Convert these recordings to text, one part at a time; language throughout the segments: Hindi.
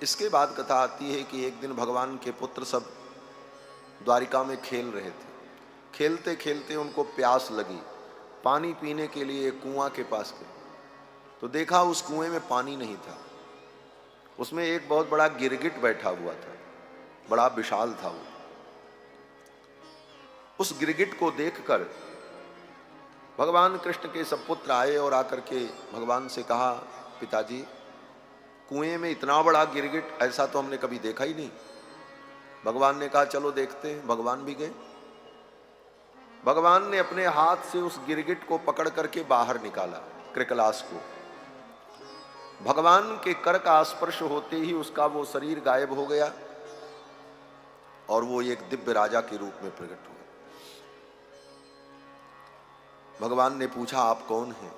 इसके बाद कथा आती है कि एक दिन भगवान के पुत्र सब द्वारिका में खेल रहे थे। खेलते खेलते उनको प्यास लगी, पानी पीने के लिए एक कुआं के पास गए तो देखा उस कुएं में पानी नहीं था। उसमें एक बहुत बड़ा गिरगिट बैठा हुआ था, बड़ा विशाल था वो। उस गिरगिट को देखकर भगवान कृष्ण के सब पुत्र आए और आकर के भगवान से कहा, पिताजी कुएं में इतना बड़ा गिरगिट ऐसा तो हमने कभी देखा ही नहीं। भगवान ने कहा चलो देखते हैं। भगवान भी गए। भगवान ने अपने हाथ से उस गिरगिट को पकड़ करके बाहर निकाला, कृकलास को। भगवान के कर का स्पर्श होते ही उसका वो शरीर गायब हो गया और वो एक दिव्य राजा के रूप में प्रकट हुआ। भगवान ने पूछा आप कौन हैं?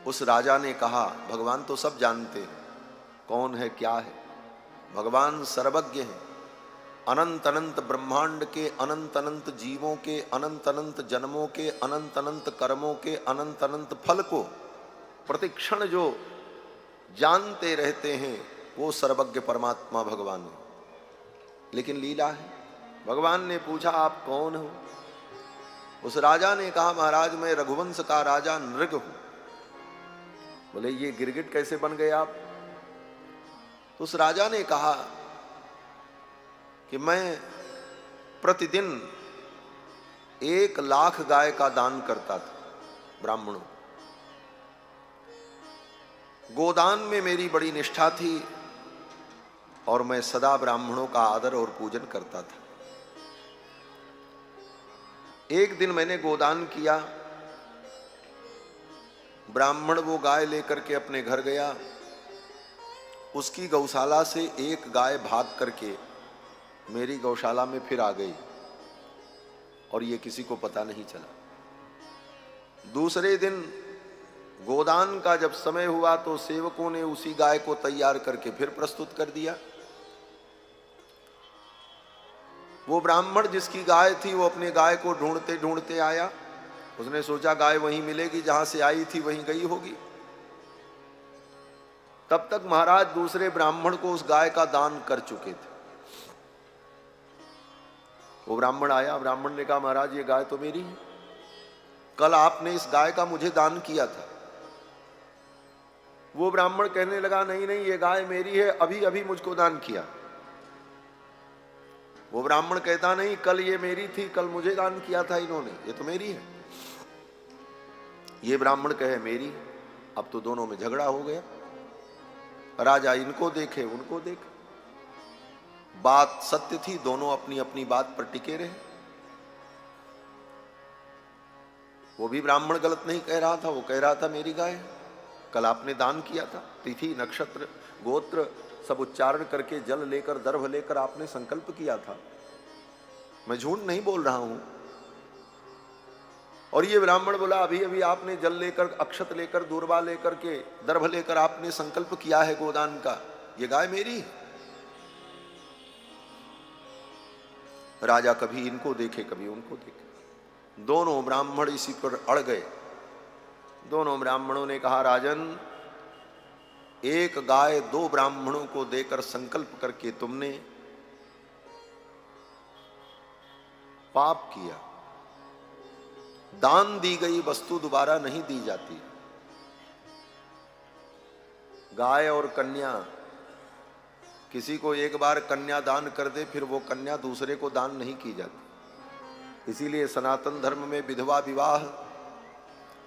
उस राजा ने कहा, भगवान तो सब जानते हैं कौन है क्या है। भगवान सर्वज्ञ हैं, अनंत अनंत ब्रह्मांड के, अनंत अनंत जीवों के, अनंत अनंत जन्मों के, अनंत अनंत कर्मों के, अनंत अनंत फल को प्रतिक्षण जो जानते रहते हैं वो सर्वज्ञ परमात्मा भगवान है। लेकिन लीला है। भगवान ने पूछा आप कौन हो? उस राजा ने कहा, महाराज मैं रघुवंश का राजा नृग हूं। बोले ये गिरगिट कैसे बन गए आप? तो उस राजा ने कहा कि मैं प्रतिदिन 1,00,000 गाय का दान करता था ब्राह्मणों। गोदान में मेरी बड़ी निष्ठा थी और मैं सदा ब्राह्मणों का आदर और पूजन करता था। एक दिन मैंने गोदान किया, ब्राह्मण वो गाय लेकर के अपने घर गया। उसकी गौशाला से एक गाय भाग करके मेरी गौशाला में फिर आ गई और ये किसी को पता नहीं चला। दूसरे दिन गोदान का जब समय हुआ तो सेवकों ने उसी गाय को तैयार करके फिर प्रस्तुत कर दिया। वो ब्राह्मण जिसकी गाय थी वो अपने गाय को ढूंढते ढूंढते आया। उसने सोचा गाय वहीं मिलेगी जहां से आई थी, वहीं गई होगी। तब तक महाराज दूसरे ब्राह्मण को उस गाय का दान कर चुके थे। वो ब्राह्मण आया। ब्राह्मण ने कहा, महाराज ये गाय तो मेरी है, कल आपने इस गाय का मुझे दान किया था। वो ब्राह्मण कहने लगा, नहीं नहीं ये गाय मेरी है, अभी अभी मुझको दान किया। वो ब्राह्मण कहता, नहीं कल ये मेरी थी, कल मुझे दान किया था इन्होंने, ये तो मेरी है। ये ब्राह्मण कहे मेरी। अब तो दोनों में झगड़ा हो गया। राजा इनको देखे उनको देखे। बात सत्य थी, दोनों अपनी अपनी बात पर टिके रहे। वो भी ब्राह्मण गलत नहीं कह रहा था, वो कह रहा था मेरी गाय कल आपने दान किया था। तिथि नक्षत्र गोत्र सब उच्चारण करके जल लेकर दर्भ लेकर आपने संकल्प किया था, मैं झूठ नहीं बोल रहा हूं। और ये ब्राह्मण बोला, अभी अभी आपने जल लेकर, अक्षत लेकर, दूर्वा लेकर के, दर्भ लेकर आपने संकल्प किया है गोदान का, ये गाय मेरी है। राजा कभी इनको देखे कभी उनको देखे। दोनों ब्राह्मण इसी पर अड़ गए। दोनों ब्राह्मणों ने कहा, राजन एक गाय 2 ब्राह्मणों को देकर संकल्प करके तुमने पाप किया। दान दी गई वस्तु दोबारा नहीं दी जाती। गाय और कन्या, किसी को एक बार कन्या दान कर दे फिर वो कन्या दूसरे को दान नहीं की जाती। इसीलिए सनातन धर्म में विधवा विवाह,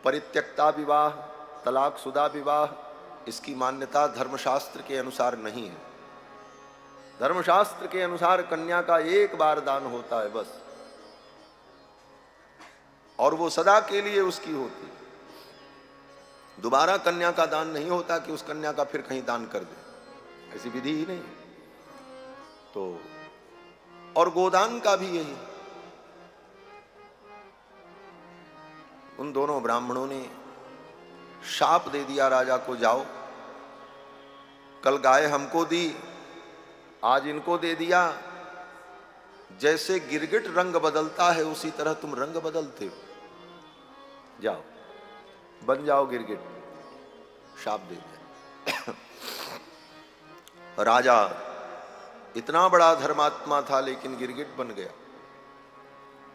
परित्यक्ता विवाह, तलाकशुदा विवाह, इसकी मान्यता धर्मशास्त्र के अनुसार नहीं है। धर्मशास्त्र के अनुसार कन्या का एक बार दान होता है बस, और वो सदा के लिए उसकी होती। दोबारा कन्या का दान नहीं होता कि उस कन्या का फिर कहीं दान कर दे, ऐसी विधि ही नहीं। तो और गोदान का भी यही। उन दोनों ब्राह्मणों ने शाप दे दिया राजा को, जाओ कल गाय हमको दी, आज इनको दे दिया। जैसे गिरगिट रंग बदलता है उसी तरह तुम रंग बदलते हो, जाओ बन जाओ गिरगिट। शाप दे दिया। राजा इतना बड़ा धर्मात्मा था लेकिन गिरगिट बन गया।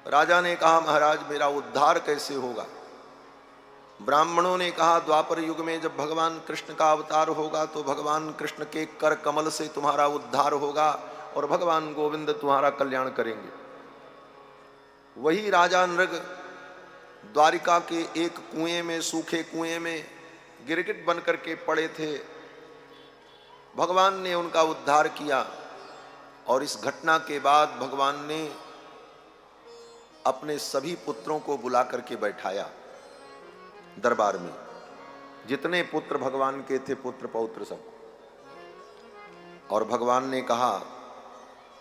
राजा ने कहा महाराज मेरा उद्धार कैसे होगा? ब्राह्मणों ने कहा द्वापर युग में जब भगवान कृष्ण का अवतार होगा तो भगवान कृष्ण के कर कमल से तुम्हारा उद्धार होगा और भगवान गोविंद तुम्हारा कल्याण करेंगे। वही राजा नृग द्वारिका के एक कुएं में, सूखे कुएं में गिरगिट बन करके पड़े थे। भगवान ने उनका उद्धार किया और इस घटना के बाद भगवान ने अपने सभी पुत्रों को बुला करके बैठाया दरबार में। जितने पुत्र भगवान के थे, पुत्र पौत्र सब, और भगवान ने कहा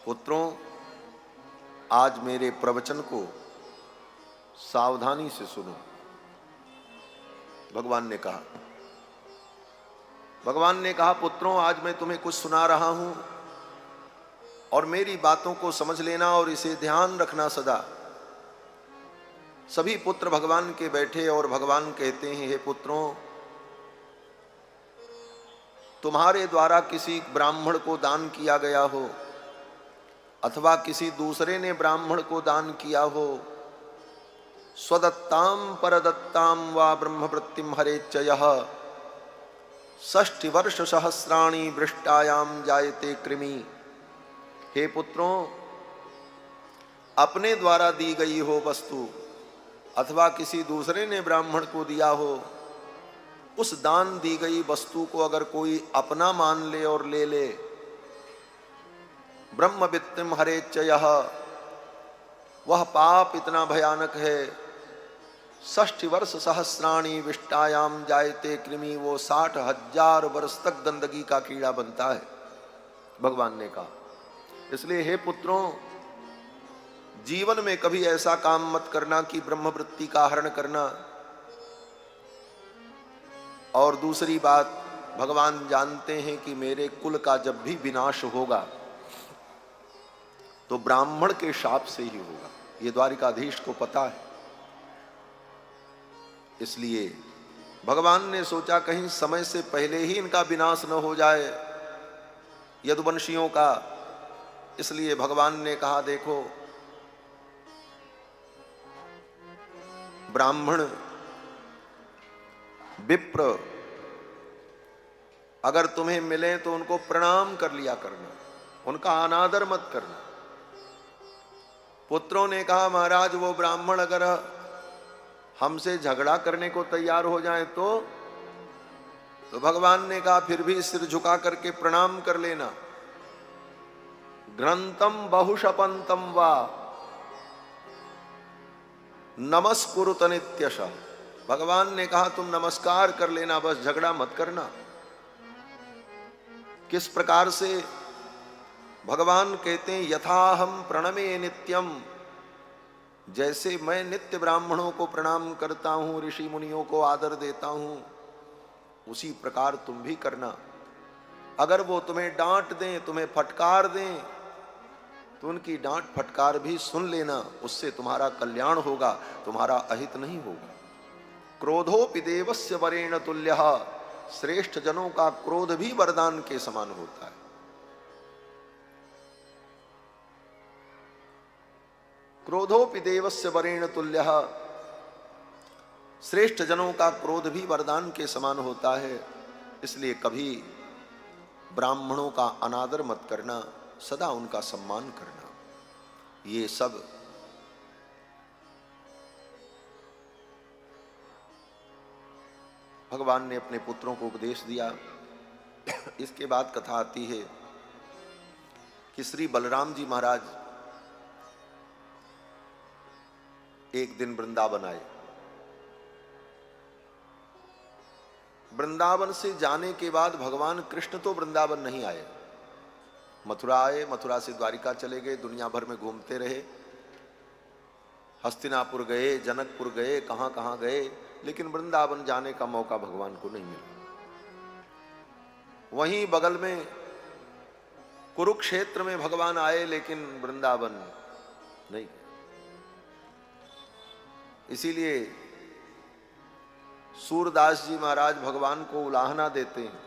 पुत्रों आज मेरे प्रवचन को सावधानी से सुनो। भगवान ने कहा पुत्रों आज मैं तुम्हें कुछ सुना रहा हूं और मेरी बातों को समझ लेना और इसे ध्यान रखना सदा। सभी पुत्र भगवान के बैठे और भगवान कहते हैं हे पुत्रों, तुम्हारे द्वारा किसी ब्राह्मण को दान किया गया हो अथवा किसी दूसरे ने ब्राह्मण को दान किया हो, स्वदत्ताम परदत्ताम वा ब्रह्मवृत्तिम हरेच्चयः षष्ठी वर्ष सहस्राणि वृष्टायाम जायते कृमि। हे पुत्रों, अपने द्वारा दी गई हो वस्तु अथवा किसी दूसरे ने ब्राह्मण को दिया हो, उस दान दी गई वस्तु को अगर कोई अपना मान ले और ले ले, ब्रह्मवित्तिम हरेच्चयः, वह पाप इतना भयानक है। षष्ठी वर्ष सहस्राणि विष्टायाम जायते कृमि, वो 60,000 वर्ष तक गंदगी का कीड़ा बनता है, भगवान ने कहा। इसलिए हे पुत्रों, जीवन में कभी ऐसा काम मत करना कि ब्रह्मवृत्ति का हरण करना। और दूसरी बात, भगवान जानते हैं कि मेरे कुल का जब भी विनाश होगा तो ब्राह्मण के शाप से ही होगा, ये द्वारिकाधीश को पता है। इसलिए भगवान ने सोचा कहीं समय से पहले ही इनका विनाश न हो जाए, यदुवंशियों का। इसलिए भगवान ने कहा देखो ब्राह्मण विप्र अगर तुम्हें मिले तो उनको प्रणाम कर लिया करना, उनका अनादर मत करना। पुत्रों ने कहा महाराज वो ब्राह्मण अगर हमसे झगड़ा करने को तैयार हो जाए तो भगवान ने कहा फिर भी सिर झुका करके प्रणाम कर लेना। ग्रंथम बहुशपंतम वा नमस्कुरुत नित्यशः, भगवान ने कहा तुम नमस्कार कर लेना, बस झगड़ा मत करना। किस प्रकार से? भगवान कहते हैं यथा हम प्रणमे नित्यम, जैसे मैं नित्य ब्राह्मणों को प्रणाम करता हूं, ऋषि मुनियों को आदर देता हूं, उसी प्रकार तुम भी करना। अगर वो तुम्हें डांट दें, तुम्हें फटकार दें, तो उनकी डांट फटकार भी सुन लेना, उससे तुम्हारा कल्याण होगा, तुम्हारा अहित नहीं होगा। क्रोधोपि देवस्य वरेण तुल्यः, श्रेष्ठ जनों का क्रोध भी वरदान के समान होता है। क्रोधोपि देवस्य वरेण तुल्यः, श्रेष्ठ जनों का क्रोध भी वरदान के समान होता है। इसलिए कभी ब्राह्मणों का अनादर मत करना, सदा उनका सम्मान करना। ये सब भगवान ने अपने पुत्रों को उपदेश दिया। इसके बाद कथा आती है कि श्री बलराम जी महाराज एक दिन वृंदावन आए। वृंदावन से जाने के बाद भगवान कृष्ण तो वृंदावन नहीं आए, मथुरा आए, मथुरा से द्वारिका चले गए, दुनिया भर में घूमते रहे, हस्तिनापुर गए, जनकपुर गए, कहां कहां गए, लेकिन वृंदावन जाने का मौका भगवान को नहीं मिला। वहीं बगल में कुरुक्षेत्र में भगवान आए, लेकिन वृंदावन नहीं। इसीलिए सूरदास जी महाराज भगवान को उलाहना देते हैं,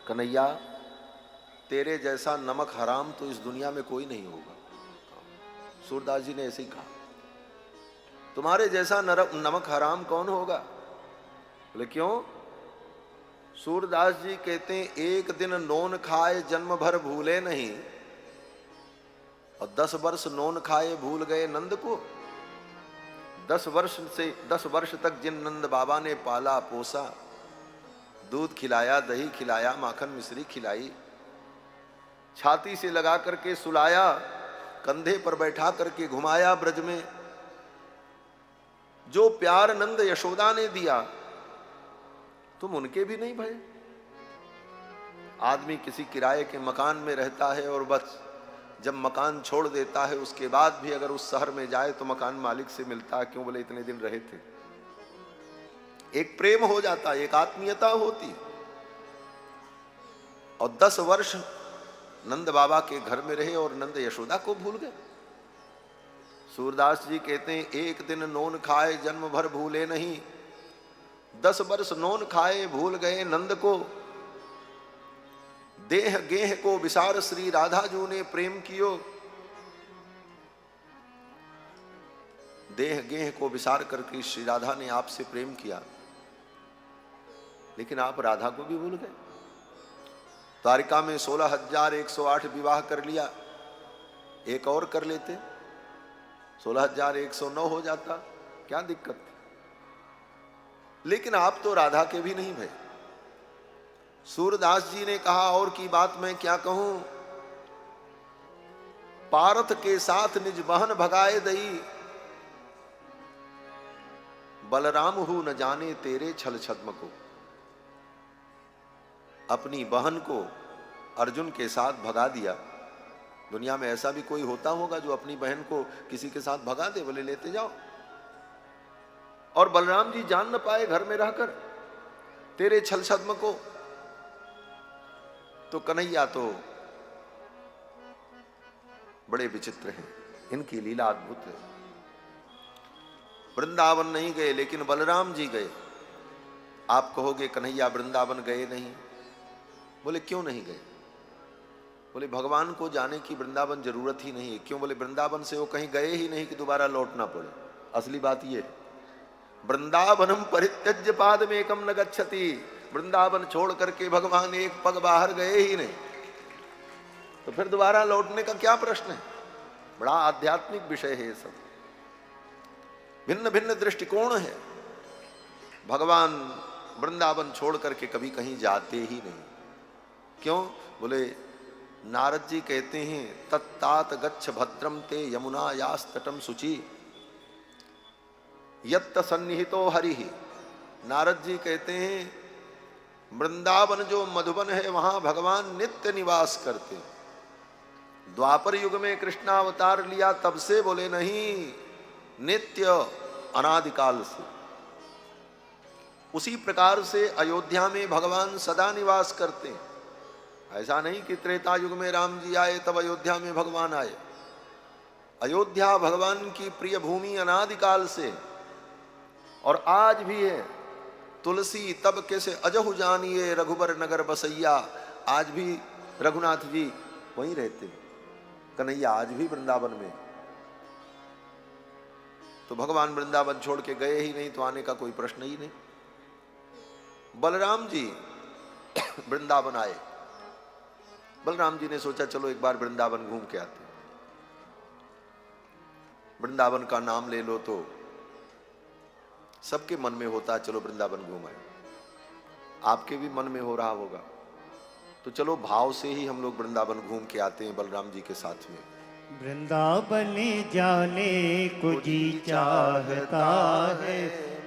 कन्हैया तेरे जैसा नमक हराम तो इस दुनिया में कोई नहीं होगा। सूरदास जी ने ऐसे ही कहा, तुम्हारे जैसा नमक हराम कौन होगा? बोले क्यों? सूरदास जी कहते हैं, एक दिन नोन खाए जन्म भर भूले नहीं, और 10 वर्ष नोन खाए भूल गए नंद को। 10 वर्ष तक जिन नंद बाबा ने पाला पोसा, दूध खिलाया, दही खिलाया, माखन मिश्री खिलाई, छाती से लगा करके सुलाया, कंधे पर बैठा करके घुमाया ब्रज में, जो प्यार नंद यशोदा ने दिया तुम उनके भी नहीं भय। आदमी किसी किराए के मकान में रहता है और बस जब मकान छोड़ देता है उसके बाद भी अगर उस शहर में जाए तो मकान मालिक से मिलता है, क्यों? बोले इतने दिन रहे थे। एक प्रेम हो जाता, एक आत्मीयता होती। और 10 वर्ष नंद बाबा के घर में रहे और नंद यशोदा को भूल गए। सूरदास जी कहते हैं, एक दिन नोन खाए जन्म भर भूले नहीं, 10 वर्ष नोन खाए भूल गए नंद को। देह गेह को विसार श्री राधा जू ने प्रेम कियो। देह गेह को विसार करके श्री राधा ने आपसे प्रेम किया, लेकिन आप राधा को भी भूल गए। द्वारिका में 16,108 विवाह कर लिया, एक और कर लेते 16,109 हो जाता, क्या दिक्कत थी? लेकिन आप तो राधा के भी नहीं भय। सूरदास जी ने कहा, और की बात मैं क्या कहूं, पारथ के साथ निज बहन भगाए दई, बलराम हूं न जाने तेरे छल छद्म को। अपनी बहन को अर्जुन के साथ भगा दिया। दुनिया में ऐसा भी कोई होता होगा जो अपनी बहन को किसी के साथ भगा दे? बोले लेते जाओ। और बलराम जी जान न पाए घर में रहकर तेरे छल छद्म को। तो कन्हैया तो बड़े विचित्र हैं, इनकी लीला अद्भुत है। वृंदावन नहीं गए लेकिन बलराम जी गए। आप कहोगे कन्हैया वृंदावन गए नहीं, बोले क्यों नहीं गए? बोले भगवान को जाने की वृंदावन जरूरत ही नहीं है। क्यों? बोले वृंदावन से वो कहीं गए ही नहीं कि दोबारा लौटना पड़े। असली बात ये, वृंदावनम परित्यज्य पाद में एकम न गच्छति। वृंदावन छोड़ करके भगवान एक पग बाहर गए ही नहीं, तो फिर दोबारा लौटने का क्या प्रश्न है? बड़ा आध्यात्मिक विषय है ये सब, भिन्न भिन्न दृष्टिकोण है। भगवान वृंदावन छोड़ करके कभी कहीं जाते ही नहीं। क्यों? बोले नारद जी कहते हैं, तत्तात गच्छ भद्रम ते यमुना यास तटम शुचि यत्त सन्निहितो हरिहि। नारद जी कहते हैं वृंदावन जो मधुबन है वहां भगवान नित्य निवास करते। द्वापर युग में कृष्णावतार लिया तब से? बोले नहीं, नित्य अनादिकाल से। उसी प्रकार से अयोध्या में भगवान सदा निवास करते हैं। ऐसा नहीं कि त्रेता युग में राम जी आए तब अयोध्या में भगवान आए। अयोध्या भगवान की प्रिय भूमि अनादिकाल से, और आज भी है। तुलसी तब कैसे अजहु जानिए रघुबर नगर बसैया। आज भी रघुनाथ जी वहीं रहते, कन्हैया आज भी वृंदावन में। तो भगवान वृंदावन छोड़ के गए ही नहीं, तो आने का कोई प्रश्न ही नहीं। बलराम जी वृंदावन आए। बलराम जी ने सोचा चलो एक बार वृंदावन घूम के आते। वृंदावन का नाम ले लो तो सबके मन में होता है चलो वृंदावन घूम आए। आपके भी मन में हो रहा होगा, तो चलो भाव से ही हम लोग वृंदावन घूम के आते हैं बलराम जी के साथ में। वृंदावन जाने को जी चाहता है,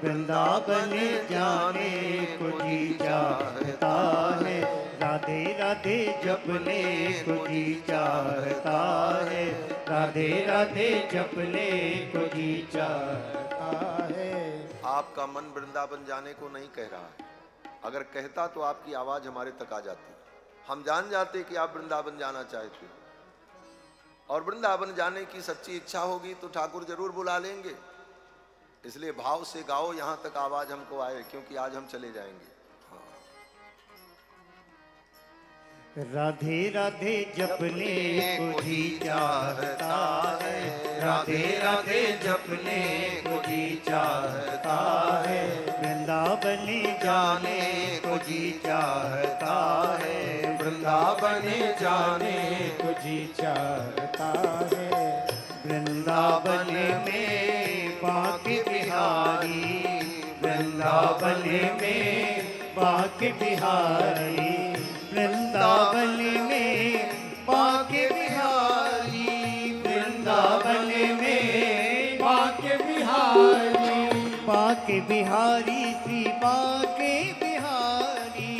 वृंदावन जाने को जी चाहता है, राधे राधे जपने को जी चाहता है, राधे राधे जपने को जी चाहता है। आपका मन वृंदावन जाने को नहीं कह रहा है। अगर कहता तो आपकी आवाज हमारे तक आ जाती, हम जान जाते कि आप वृंदावन जाना चाहते हो। और वृंदावन जाने की सच्ची इच्छा होगी तो ठाकुर जरूर बुला लेंगे। इसलिए भाव से गाओ, यहां तक आवाज हमको आए, क्योंकि आज हम चले जाएंगे। राधे राधे जपने को जी चाहता है, राधे राधे जपने को जी चाहता है, वृंदावन जाने को जी चाहता है, वृंदावन जाने को जी चाहता है। वृंदावन में बांके बिहारी, वृंदावन में बांके बिहारी, वृंदावन में बांके बिहारी, वृंदावन में बांके बिहारी, बांके बिहारी श्री बांके बिहारी,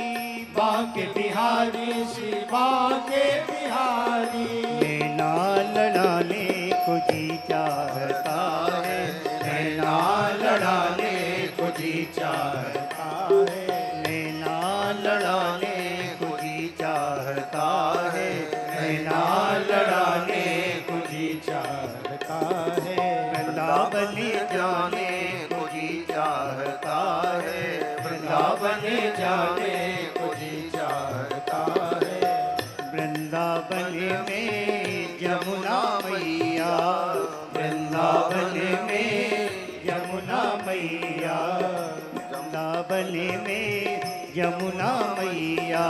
बांके बिहारी श्री बांके बिहारी। नैना लड़ाने को जी चाहता है, नैना लड़ाने को जी चाहता है, नैना लड़ाने को जी चाहता है, नैना लड़ाने को जी चाहता है। वृंदावन जाने को जी चाहता है, वृंदावन जाने को जी चाहता है। वृंदावन में यमुना मैया, वृंदावन में यमुना मैया, वृंदावन में यमुना मैया,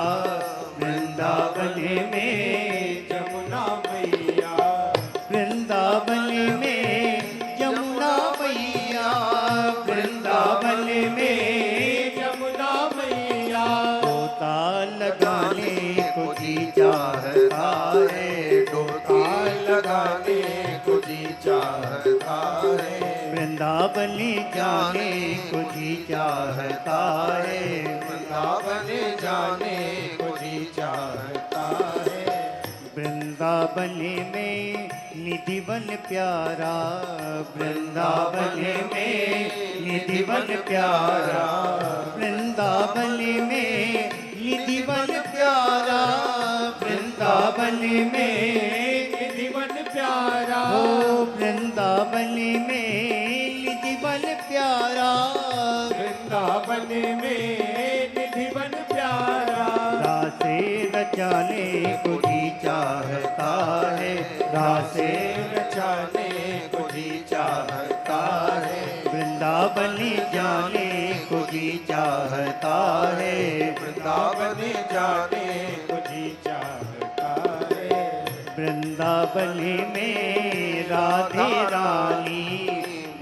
वृंदावन में यमुना मैया, वृंदावन में यमुना मैया, वृंदावन में यमुना मैया। तोता लगाने को जी चाहता है, तोता लगाने को जी चाहता है, वृंदावन जाने को जी चाहता है, वृंदावन जाने को जी चाहता है। वृंदावन में निधिवन प्यारा, वृंदावन में निधिवन प्यारा, वृंदावन में निधिवन प्यारा, वृंदावन में निधिवन प्यारा, ओ वृंदावन में निधिवन प्यारा, वृंदावन में निधिवन प्यारा। रासे रचाने को जी चाहता है, रासे रचाने को जी चाहता है, वृंदावन जाने को जी चाहता है, वृंदावन जाने को जी चाहता है। वृंदावन में राधे रानी,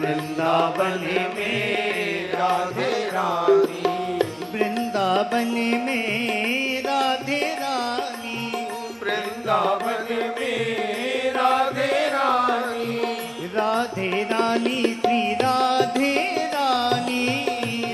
वृंदावन में राधे रानी, वृंदावन में राधे रानी, वृंदावन में राधे रानी, राधे रानी श्री राधे रानी,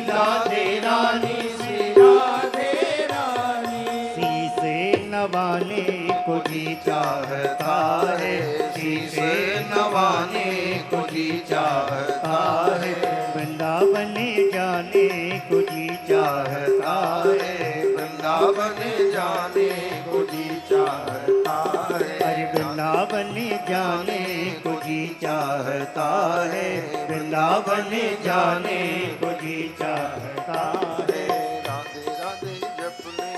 राधे रानी श्री राधे रानी। शीशे नवाने को जी चाहता है, शीशे नवाने को जी चाहता है, वृंदावन जाने को जी चाहता है, वृंदावन जाने को जी चाहता है। अरे वृंदावन जाने को जी चाहता है, वृंदावन जाने को जी चाहता है। राधे राधे जपने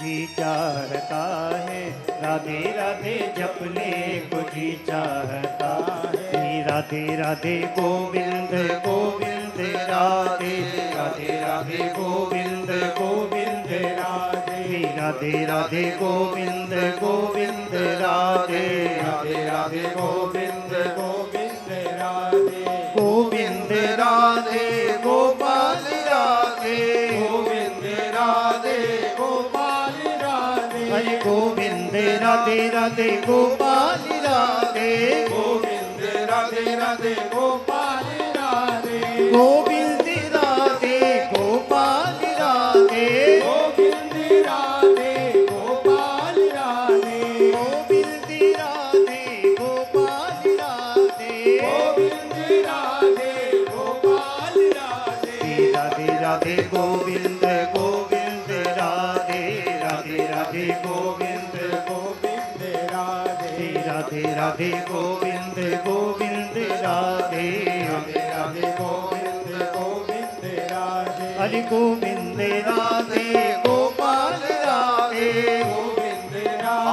जी चाहता है, राधे राधे जपने को जी चाहता है। राधे राधे गोविंद गोविंद राधे, राधे राधे गोविंद गोविंद राधे, राधे राधे गोविंद गोविंद राधे, राधे राधे गोविंद गोविंद राधे, गोविंद राधे गोपाल राधे, गोविंद राधे गोपाल राधे, हरे गोविंद राधे राधे गोपाल राधे, गोविंद राधे राधे गोपाल राधे, गोविंद राधे गोपाल राधे, गोविंद राधे गोपाल राधे, गोविंद राधे गोपाल राधे, गोविंद राधे गोपाल राधे। राधे राधे गोविंद गोविंद राधे, राधे राधे गोविंद गोविंद राधे, राधे राधे गोविंद गोविंद राधे, राधे राधे गोविंद गोविंद राधे, हरि गोविंद राधे गोपाल राधे, गोविंद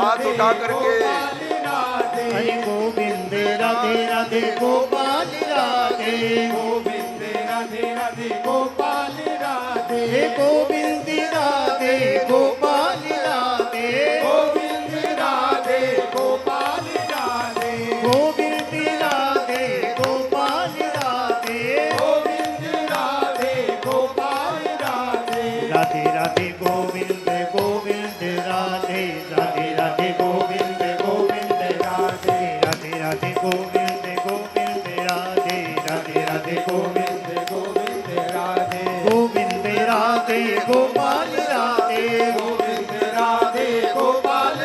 हाथ उठा करके हरि गोविंद राधे राधे गोपाल राधे गोविंद राधे राधे गोपाल राधे गोविंद राधे गोपाल राधे गोविंद राधे गोपाल राधे गोविंद राधे गोपाल राधे गोविंद राधे गोपाल राधे राधे राधे गोविंद गोविंद राधे राधे राधे गोविंद गोविंद राधे राधे राधे गोविंद गोविंद राधे राधे राधे गोविंद गोविंद राधे गोविंद राधे गोपाल राधे गोविंद राधे गोपाल राधे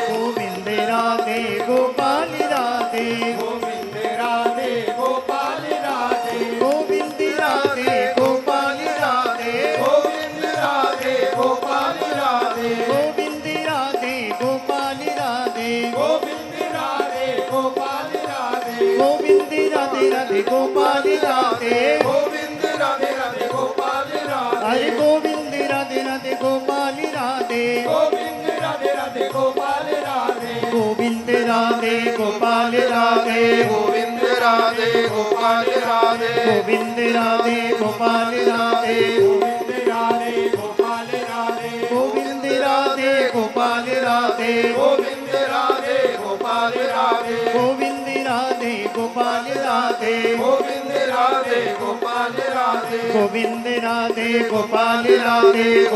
गोविंद राधे गोपाल राधे गोविंद राधे गोपाल राधे गोविंद राधे गोपाल राधे गोविंद राधे गोपाल राधे गोविंद राधे गोपाल राधे गोविंद राधे गोपाल राधे गोविंद राधे राधे गोपाल राधे गोविंद राधे राधे गोपाल राधे हरे गोविंद राधे राधे गोपाल राधे गोविंद राधे राधे गोपाल राधे गोविंद राधे गोपाल राधे गोविंद राधे गोपाल राधे गोविंद राधे गोपाल राधे गोविंद राधे गोपाल राधे गोविंद राधे गोपाल राधे गोविंद राधे गोपाल राधे गोविंद राधे गोपाल राधे गोविंद राधे गोपाल राधे गोविंद राधे गोपाल राधे गोविंद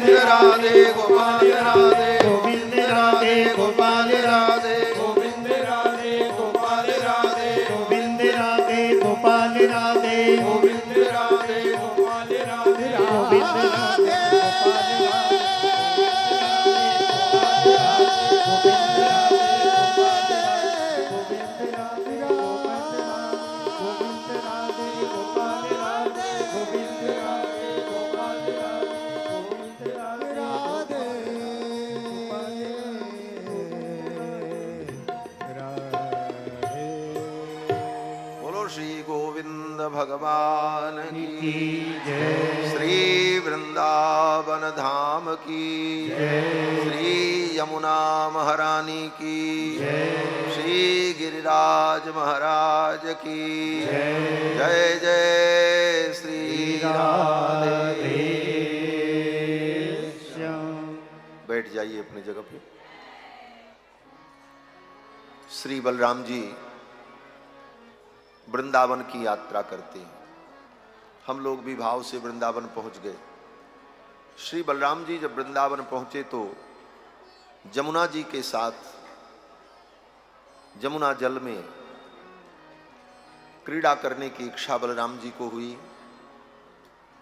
राधे गोपाल राधे गोविंद राधे गोपाल राधे गोविंद राधे गोपाल राधे गोविंद राधे गोपाल राधे गोविंद राधे गोपाल राधे गोविंद राधे बोलो श्री गोविंद भगवान की की जय श्री वृंदावन धाम की श्री यमुना महारानी की श्री गिरिराज महाराज की जय जय श्री राधे। बैठ जाइए अपनी जगह पे। श्री बलराम जी वृंदावन की यात्रा करते हैं। हम लोग भी भाव से वृंदावन पहुंच गए। श्री बलराम जी जब वृंदावन पहुंचे तो जमुना जी के साथ जमुना जल में क्रीड़ा करने की इच्छा बलराम जी को हुई।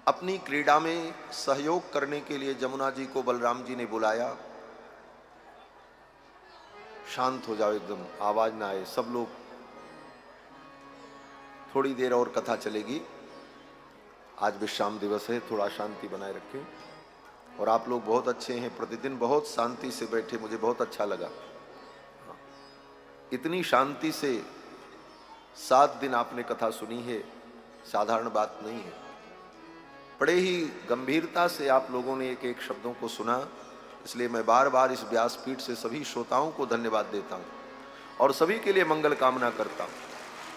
अपनी क्रीड़ा में सहयोग करने के लिए जमुना जी को बलराम जी ने बुलाया। शांत हो जाओ, एकदम आवाज ना आए, सब लोग, थोड़ी देर और कथा चलेगी। आज विश्राम दिवस है, थोड़ा शांति बनाए रखें। और आप लोग बहुत अच्छे हैं, प्रतिदिन बहुत शांति से बैठे, मुझे बहुत अच्छा लगा। इतनी शांति से 7 दिन आपने कथा सुनी है, साधारण बात नहीं है। बड़े ही गंभीरता से आप लोगों ने एक एक शब्दों को सुना, इसलिए मैं बार बार इस व्यासपीठ से सभी श्रोताओं को धन्यवाद देता हूँ और सभी के लिए मंगल कामना करता हूँ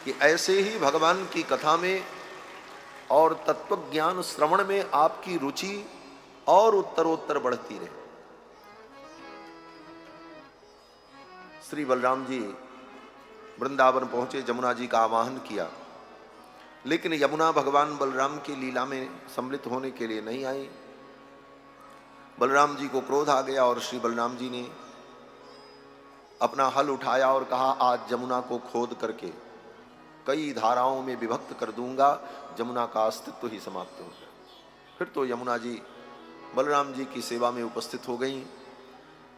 कि ऐसे ही भगवान की कथा में और तत्व ज्ञान श्रवण में आपकी रुचि और उत्तरोत्तर बढ़ती रहे। श्री बलराम जी वृंदावन पहुंचे, जमुना जी का आवाहन किया, लेकिन यमुना भगवान बलराम की लीला में सम्मिलित होने के लिए नहीं आई। बलराम जी को क्रोध आ गया और श्री बलराम जी ने अपना हल उठाया और कहा, आज जमुना को खोद करके कई धाराओं में विभक्त कर दूंगा, जमुना का अस्तित्व ही समाप्त हो गया। फिर तो यमुना जी बलराम जी की सेवा में उपस्थित हो गई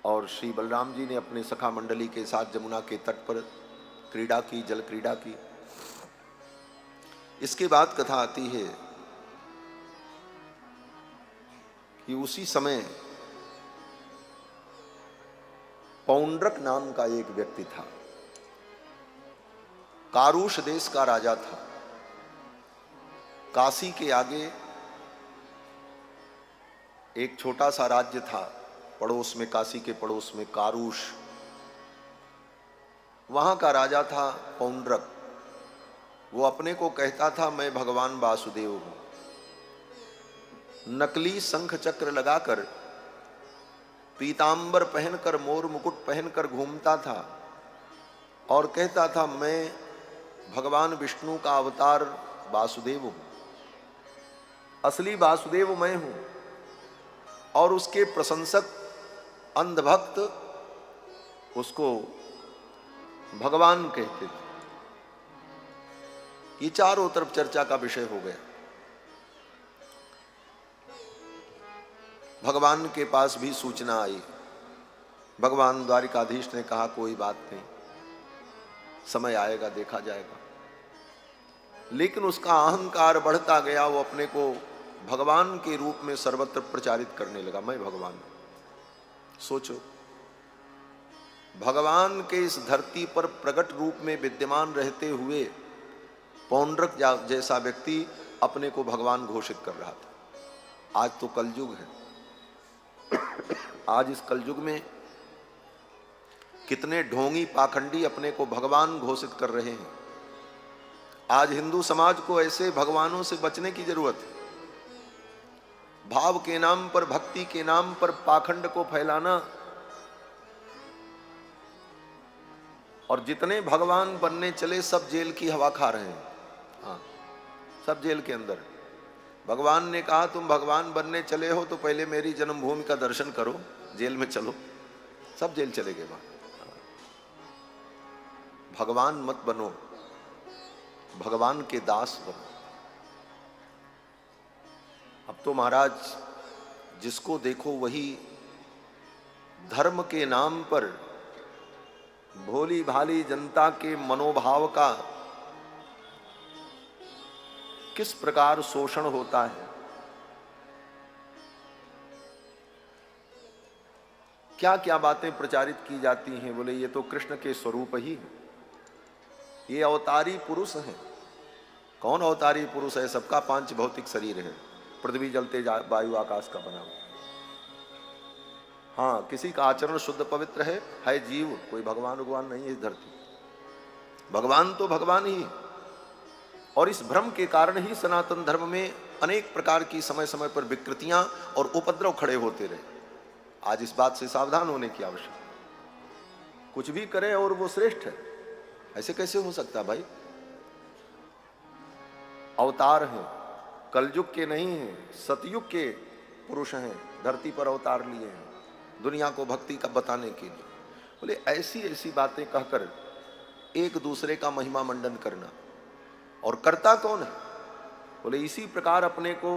और श्री बलराम जी ने अपने सखा मंडली के साथ जमुना के तट पर क्रीड़ा की, जल क्रीड़ा की। इसके बाद कथा आती है कि उसी समय पौंड्रक नाम का एक व्यक्ति था, कारुष देश का राजा था। काशी के आगे एक छोटा सा राज्य था पड़ोस में, काशी के पड़ोस में कारुष, वहां का राजा था पौंड्रक। वो अपने को कहता था मैं भगवान वासुदेव हूं। नकली शंख चक्र लगाकर, पीतांबर पहनकर, मोर मुकुट पहनकर घूमता था और कहता था मैं भगवान विष्णु का अवतार वासुदेव हूं, असली वासुदेव मैं हूं। और उसके प्रशंसक अंधभक्त उसको भगवान कहते थे। ये चारों तरफ चर्चा का विषय हो गया। भगवान के पास भी सूचना आई। भगवान द्वारिकाधीश ने कहा कोई बात नहीं, समय आएगा देखा जाएगा। लेकिन उसका अहंकार बढ़ता गया। वो अपने को भगवान के रूप में सर्वत्र प्रचारित करने लगा, मैं भगवान हूं। सोचो, भगवान के इस धरती पर प्रकट रूप में विद्यमान रहते हुए पौंड्रक जैसा व्यक्ति अपने को भगवान घोषित कर रहा था। आज तो कलयुग है। आज इस कलयुग में कितने ढोंगी पाखंडी अपने को भगवान घोषित कर रहे हैं। आज हिंदू समाज को ऐसे भगवानों से बचने की जरूरत है। भाव के नाम पर, भक्ति के नाम पर पाखंड को फैलाना, और जितने भगवान बनने चले सब जेल की हवा खा रहे हैं। हाँ, सब जेल के अंदर। भगवान ने कहा तुम भगवान बनने चले हो तो पहले मेरी जन्मभूमि का दर्शन करो, जेल में चलो। सब जेल चले गए वहां। भगवान मत बनो, भगवान के दास बनो। अब तो महाराज जिसको देखो वही धर्म के नाम पर भोली भाली जनता के मनोभाव का किस प्रकार शोषण होता है। क्या क्या बातें प्रचारित की जाती हैं। बोले ये तो कृष्ण के स्वरूप ही है, ये अवतारी पुरुष हैं। कौन अवतारी पुरुष है? सबका पांच भौतिक शरीर है, पृथ्वी जल तेज वायु आकाश का बना हुआ। हाँ, किसी का आचरण शुद्ध पवित्र है जीव, कोई भगवान भगवान नहीं है इस धरती। भगवान तो भगवान ही। और इस भ्रम के कारण ही सनातन धर्म में अनेक प्रकार की समय समय पर विकृतियां और उपद्रव खड़े होते रहे। आज इस बात से सावधान होने की आवश्यकता। कुछ भी करे और वो श्रेष्ठ है, ऐसे कैसे हो सकता भाई? अवतार हैं, कलयुग के नहीं हैं, सतयुग के पुरुष हैं, धरती पर अवतार लिए हैं दुनिया को भक्ति का बताने के लिए। बोले ऐसी ऐसी बातें कहकर एक दूसरे का महिमा मंडन करना, और करता कौन है? बोले इसी प्रकार अपने को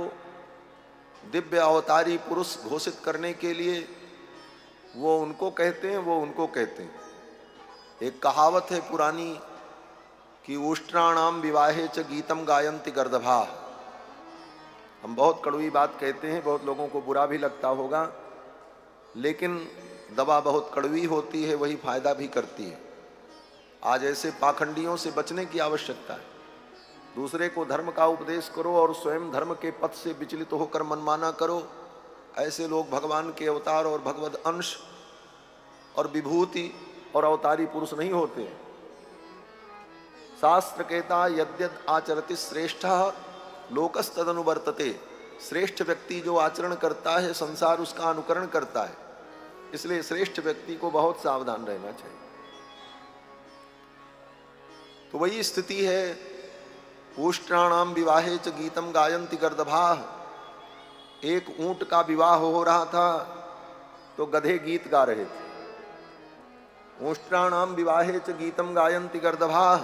दिव्य अवतारी पुरुष घोषित करने के लिए वो उनको कहते हैं, वो उनको कहते हैं। एक कहावत है पुरानी कि उष्ट्राणाम विवाहे च गीतम गायन्ति गर्दभा। हम बहुत कड़वी बात कहते हैं, बहुत लोगों को बुरा भी लगता होगा, लेकिन दवा बहुत कड़वी होती है, वही फायदा भी करती है। आज ऐसे पाखंडियों से बचने की आवश्यकता है। दूसरे को धर्म का उपदेश करो और स्वयं धर्म के पथ से विचलित होकर मनमाना करो। ऐसे लोग भगवान के अवतार और भगवद अंश और विभूति और अवतारी पुरुष नहीं होते। शास्त्र कहता यद्यद आचरति श्रेष्ठ लोकस्तदनुवर्तते। श्रेष्ठ व्यक्ति जो आचरण करता है संसार उसका अनुकरण करता है। इसलिए श्रेष्ठ व्यक्ति को बहुत सावधान रहना चाहिए। तो वही स्थिति है। उष्ट्राणाम विवाहे च गीतम गायन्ति गर्दभाः। एक ऊंट का विवाह हो रहा था तो गधे गीत गा रहे थे। उष्ट्राणाम विवाहे च गीतम गायन्ति गर्दभाः।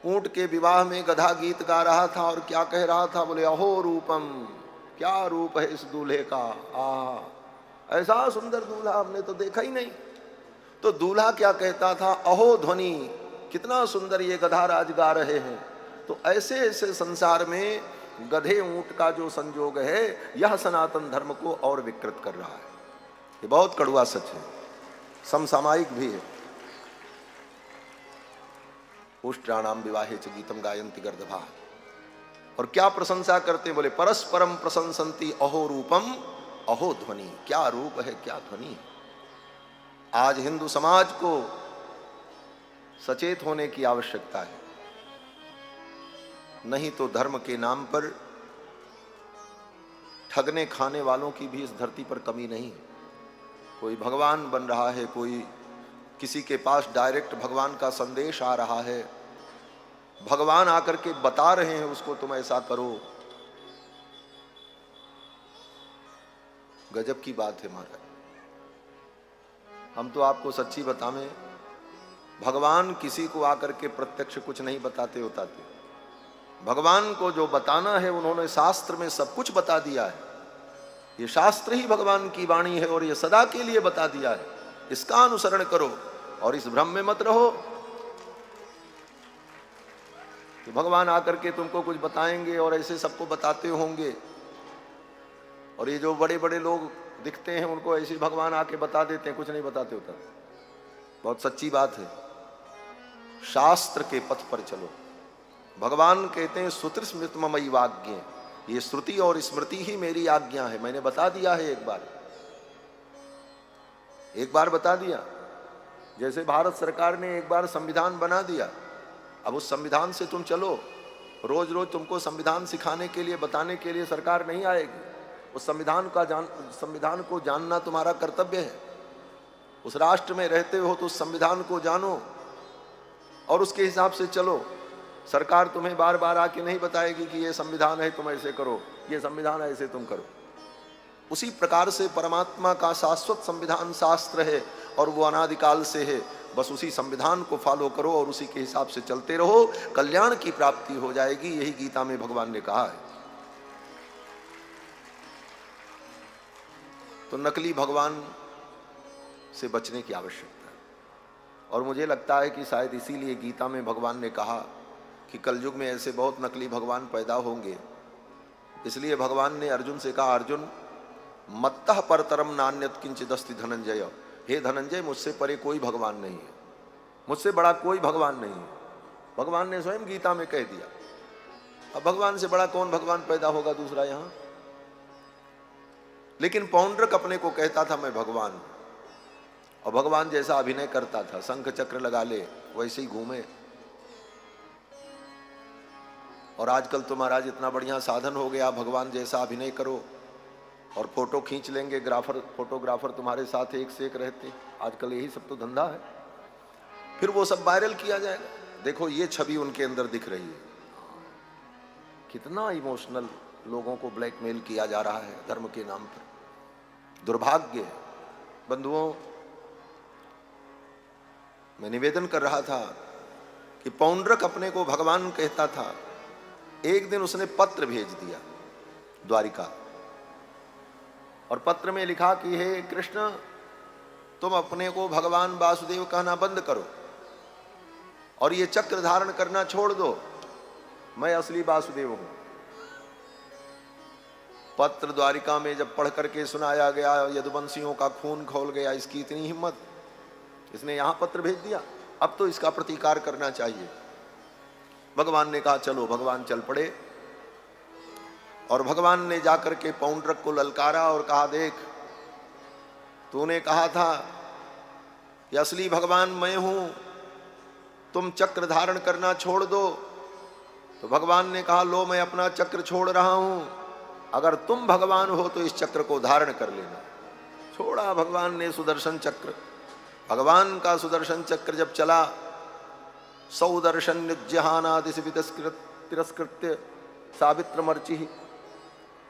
ऊंट के विवाह में गधा गीत गा रहा था और क्या कह रहा था? बोले अहो रूपम, क्या रूप है इस दूल्हे का, ऐसा सुंदर दूल्हा हमने तो देखा ही नहीं। तो दूल्हा क्या कहता था? अहो ध्वनि, कितना सुंदर ये गधा राज गा रहे हैं। तो ऐसे ऐसे संसार में गधे ऊंट का जो संजोग है, यह सनातन धर्म को और विकृत कर रहा है। ये बहुत कड़वा सच है, समसामयिक भी है। उष्ट्राणाम विवाहे च गीतम गायन्ति गर्दभाः। और क्या प्रशंसा करते? बोले परस्परम प्रशंसन्ति अहो रूपम अहो ध्वनि, क्या रूप है, क्या ध्वनि है। आज हिंदू समाज को सचेत होने की आवश्यकता है, नहीं तो धर्म के नाम पर ठगने खाने वालों की भी इस धरती पर कमी नहीं है। कोई भगवान बन रहा है, कोई किसी के पास डायरेक्ट भगवान का संदेश आ रहा है, भगवान आकर के बता रहे हैं उसको तुम ऐसा करो। गजब की बात है महाराज। हम तो आपको सच्ची बतावें, भगवान किसी को आकर के प्रत्यक्ष कुछ नहीं बताते उताते। भगवान को जो बताना है उन्होंने शास्त्र में सब कुछ बता दिया है। ये शास्त्र ही भगवान की वाणी है और ये सदा के लिए बता दिया है। इसका अनुसरण करो और इस भ्रम में मत रहो कि भगवान आकर के तुमको कुछ बताएंगे और ऐसे सबको बताते होंगे। और ये जो बड़े बड़े लोग दिखते हैं उनको ऐसे भगवान आके बता देते हैं, कुछ नहीं बताते होता। बहुत सच्ची बात है। शास्त्र के पथ पर चलो। भगवान कहते हैं श्रुति स्मृति मयि वाक्य, ये श्रुति और स्मृति ही मेरी आज्ञा है। मैंने बता दिया है, एक बार बता दिया। जैसे भारत सरकार ने एक बार संविधान बना दिया, अब उस संविधान से तुम चलो। रोज रोज तुमको संविधान सिखाने के लिए, बताने के लिए सरकार नहीं आएगी। उस संविधान को जानना तुम्हारा कर्तव्य है। उस राष्ट्र में रहते हो तो उस संविधान को जानो और उसके हिसाब से चलो। सरकार तुम्हें बार बार आके नहीं बताएगी कि ये संविधान है तुम ऐसे करो, ये संविधान है ऐसे तुम करो। उसी प्रकार से परमात्मा का शाश्वत संविधान शास्त्र है और वो अनादिकाल से है। बस उसी संविधान को फॉलो करो और उसी के हिसाब से चलते रहो, कल्याण की प्राप्ति हो जाएगी। यही गीता में भगवान ने कहा है। तो नकली भगवान से बचने की आवश्यकता है। और मुझे लगता है कि शायद इसीलिए गीता में भगवान ने कहा कि कलयुग में ऐसे बहुत नकली भगवान पैदा होंगे। इसलिए भगवान ने अर्जुन से कहा, अर्जुन मत्तः परतरम नान्यत किंचिदस्ति धनंजय। हे धनंजय, मुझसे परे कोई भगवान नहीं है, मुझसे बड़ा कोई भगवान नहीं है। भगवान ने स्वयं गीता में कह दिया। अब भगवान से बड़ा कौन भगवान पैदा होगा दूसरा यहां। लेकिन पौंड्रक अपने को कहता था मैं भगवान हूं, और भगवान जैसा अभिनय करता था, शंख चक्र लगा ले वैसे ही घूमे। और आजकल तो महाराज इतना बढ़िया साधन हो गया, भगवान जैसा अभिनय करो और फोटो खींच लेंगे, फोटोग्राफर तुम्हारे साथ एक से एक रहते। आजकल यही सब तो धंधा है। फिर वो सब वायरल किया जाएगा। देखो ये छवि उनके अंदर दिख रही है। कितना इमोशनल लोगों को ब्लैकमेल किया जा रहा है धर्म के नाम पर। दुर्भाग्य है बंधुओं। मैं निवेदन कर रहा था कि पौंड्रक अपने को भगवान कहता था। एक दिन उसने पत्र भेज दिया द्वारिका, और पत्र में लिखा कि हे कृष्ण, तुम अपने को भगवान वासुदेव कहना बंद करो और ये चक्र धारण करना छोड़ दो। मैं असली वासुदेव हूं। पत्र द्वारिका में जब पढ़ करके सुनाया गया, यदुवंशियों का खून खौल गया। इसकी इतनी हिम्मत, इसने यहां पत्र भेज दिया। अब तो इसका प्रतिकार करना चाहिए। भगवान ने कहा चलो। भगवान चल पड़े और भगवान ने जाकर के पौंड्रक को ललकारा और कहा, देख तूने कहा था कि असली भगवान मैं हूं, तुम चक्र धारण करना छोड़ दो। तो भगवान ने कहा, लो मैं अपना चक्र छोड़ रहा हूं। अगर तुम भगवान हो तो इस चक्र को धारण कर लेना। छोड़ा भगवान ने सुदर्शन चक्र। भगवान का सुदर्शन चक्र जब चला, सौदर्शन निज्जहानादिश तिरस्कृत्य सावित्रमर्चि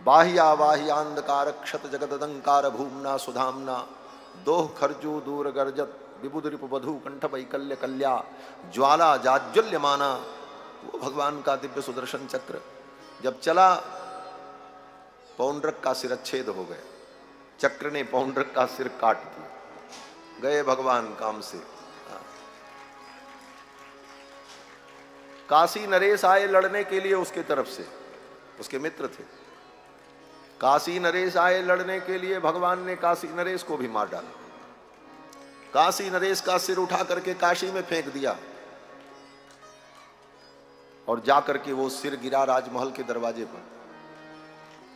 बाह्या बाह्यांधकार क्षत जगदंकार भूमना सुधामना दोह खर्जू दूर गर्जत विबुध रिपु बधु कंठ वैकल्य कल्या ज्वाला जाज्वल्यमाना। वो भगवान का दिव्य सुदर्शन चक्र जब चला, पौंड्रक का शिरच्छेद हो गया। चक्र ने पौंड्रक का सिर काट दिया। गए भगवान काम से। काशी नरेश आए लड़ने के लिए उसके तरफ से, उसके मित्र थे। काशी नरेश आए लड़ने के लिए, भगवान ने काशी नरेश को भी मार डाला। काशी नरेश का सिर उठा करके काशी में फेंक दिया और जाकर के वो सिर गिरा राजमहल के दरवाजे पर।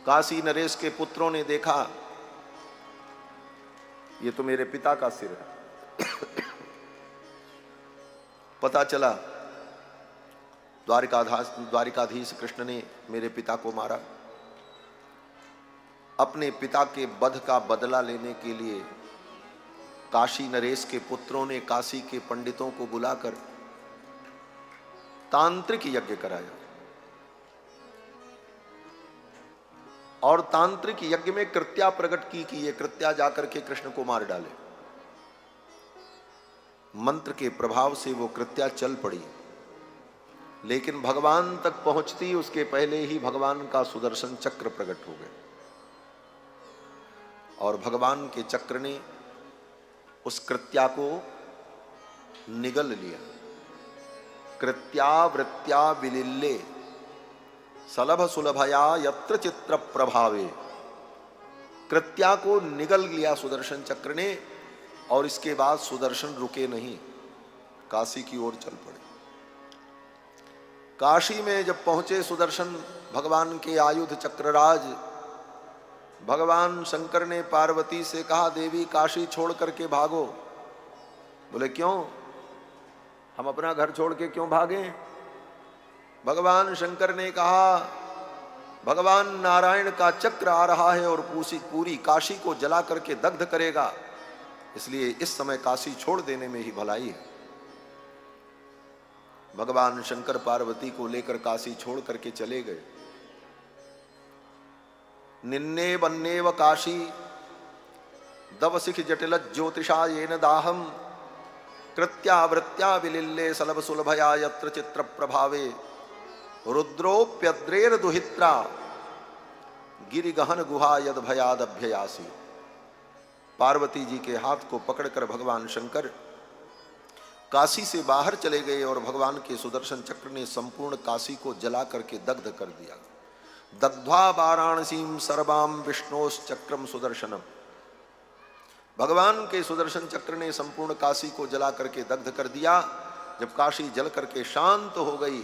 काशी नरेश के पुत्रों ने देखा ये तो मेरे पिता का सिर है। पता चला द्वारिकाधीश कृष्ण ने मेरे पिता को मारा। अपने पिता के वध का बदला लेने के लिए काशी नरेश के पुत्रों ने काशी के पंडितों को बुलाकर तांत्रिक यज्ञ कराया और तांत्रिक यज्ञ में कृत्या प्रकट की कि ये कृत्या जाकर के कृष्ण को मार डाले। मंत्र के प्रभाव से वो कृत्या चल पड़ी, लेकिन भगवान तक पहुंचती उसके पहले ही भगवान का सुदर्शन चक्र प्रकट हो गए और भगवान के चक्र ने उस कृत्या को निगल लिया। कृत्या वृत्या विलिल्ले सलभ सुलभया यत्र चित्र प्रभावे। कृत्या को निगल लिया सुदर्शन चक्र ने और इसके बाद सुदर्शन रुके नहीं, काशी की ओर चल पड़े। काशी में जब पहुंचे सुदर्शन भगवान के आयुध चक्रराज, भगवान शंकर ने पार्वती से कहा देवी काशी छोड़ करके भागो। बोले क्यों, हम अपना घर छोड़ के क्यों भागें? भगवान शंकर ने कहा भगवान नारायण का चक्र आ रहा है और पूरी काशी को जला करके दग्ध करेगा, इसलिए इस समय काशी छोड़ देने में ही भलाई है। भगवान शंकर पार्वती को लेकर काशी छोड़ करके चले गए। निन्ने बन्नेव काशी दवसिख जटिल ज्योतिषा येन दाहम कृत्या वृत्या विलिल्ले सलभ सुलभया यत्र चित्र प्रभावे रुद्रोप्यद्रेर दुहित्रा गिरि गहन गुहा यद भयाद अभ्ययासी। पार्वती जी के हाथ को पकड़कर भगवान शंकर काशी से बाहर चले गए और भगवान के सुदर्शन चक्र ने संपूर्ण काशी को जला करके दग्ध कर दिया। दग्ध्वा वाराणसीम सर्वाम विष्णोश्चक्रम सुदर्शनम। भगवान के सुदर्शन चक्र ने संपूर्ण काशी को जला करके दग्ध कर दिया। जब काशी जल करके शांत हो गई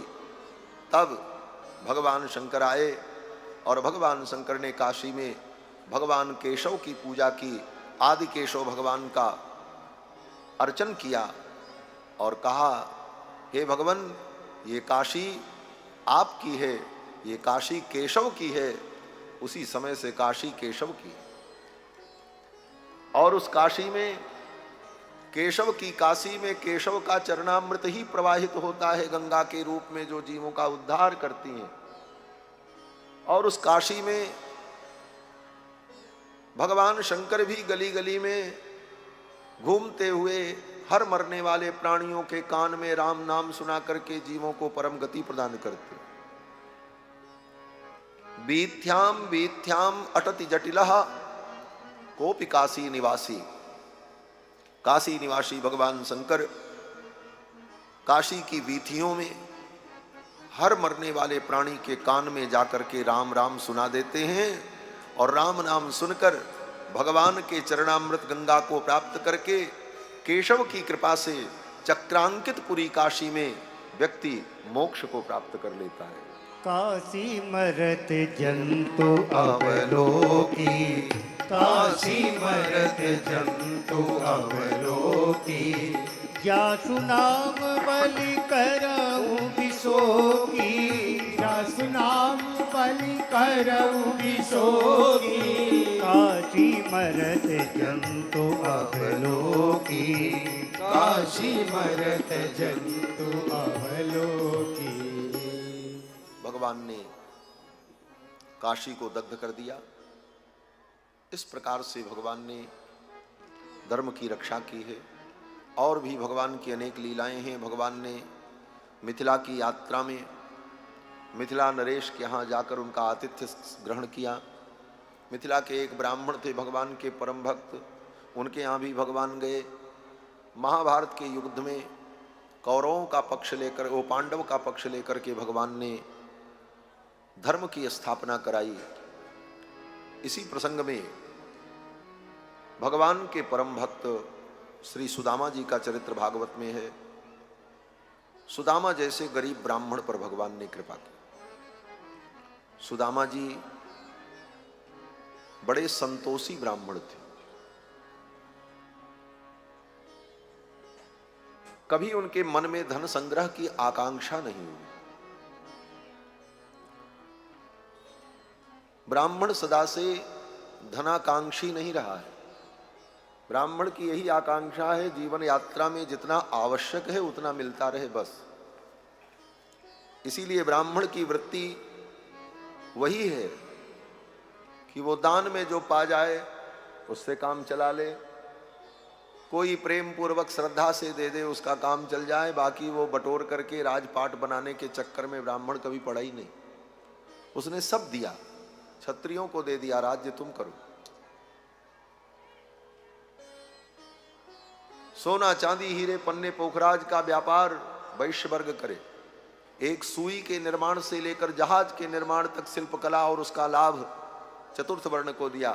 तब भगवान शंकर आए और भगवान शंकर ने काशी में भगवान केशव की पूजा की। आदि केशव भगवान का अर्चन किया और कहा हे भगवान ये काशी आपकी है, ये काशी केशव की है। उसी समय से काशी केशव की है और उस काशी में केशव की काशी में केशव का चरणामृत ही प्रवाहित होता है गंगा के रूप में, जो जीवों का उद्धार करती हैं। और उस काशी में भगवान शंकर भी गली गली में घूमते हुए हर मरने वाले प्राणियों के कान में राम नाम सुना करके जीवों को परम गति प्रदान करते। बीथ्याम बीथ्याम अटति जटिलः कोपि काशी निवासी। काशी निवासी भगवान शंकर काशी की वीथियों में हर मरने वाले प्राणी के कान में जाकर के राम राम सुना देते हैं और राम नाम सुनकर भगवान के चरणामृत गंगा को प्राप्त करके केशव की कृपा से चक्रांकित पुरी काशी में व्यक्ति मोक्ष को प्राप्त कर लेता है। काशी मरत जंतु अवलोकी, काशी मरत जंतु अवलोकी। जासु नाम बलि करऊ विशोकी, जासु नाम बलि करऊ विशोकी। काशी मरत जंतु अवलोकी, काशी मरत जंतु अवलोकी। भगवान ने काशी को दग्ध कर दिया। इस प्रकार से भगवान ने धर्म की रक्षा की है और भी भगवान की अनेक लीलाएं हैं। भगवान ने मिथिला की यात्रा में मिथिला नरेश के यहाँ जाकर उनका आतिथ्य ग्रहण किया। मिथिला के एक ब्राह्मण थे भगवान के परम भक्त, उनके यहाँ भी भगवान गए। महाभारत के युद्ध में कौरवों का पक्ष लेकर, वो पांडव का पक्ष लेकर के भगवान ने धर्म की स्थापना कराई। इसी प्रसंग में भगवान के परम भक्त श्री सुदामा जी का चरित्र भागवत में है। सुदामा जैसे गरीब ब्राह्मण पर भगवान ने कृपा की। सुदामा जी बड़े संतोषी ब्राह्मण थे। कभी उनके मन में धन संग्रह की आकांक्षा नहीं हुई। ब्राह्मण सदा से धनाकांक्षी नहीं रहा है। ब्राह्मण की यही आकांक्षा है, जीवन यात्रा में जितना आवश्यक है उतना मिलता रहे बस। इसीलिए ब्राह्मण की वृत्ति वही है कि वो दान में जो पा जाए उससे काम चला ले, कोई प्रेम पूर्वक श्रद्धा से दे दे उसका काम चल जाए, बाकी वो बटोर करके राजपाट बनाने के चक्कर में ब्राह्मण कभी पड़ा ही नहीं। उसने सब दिया, क्षत्रियों को दे दिया, राज्य तुम करो। सोना चांदी हीरे पन्ने पोखराज का व्यापार वैश्य वर्ग करे। एक सुई के निर्माण से लेकर जहाज के निर्माण तक शिल्पकला और उसका लाभ चतुर्थ वर्ण को दिया।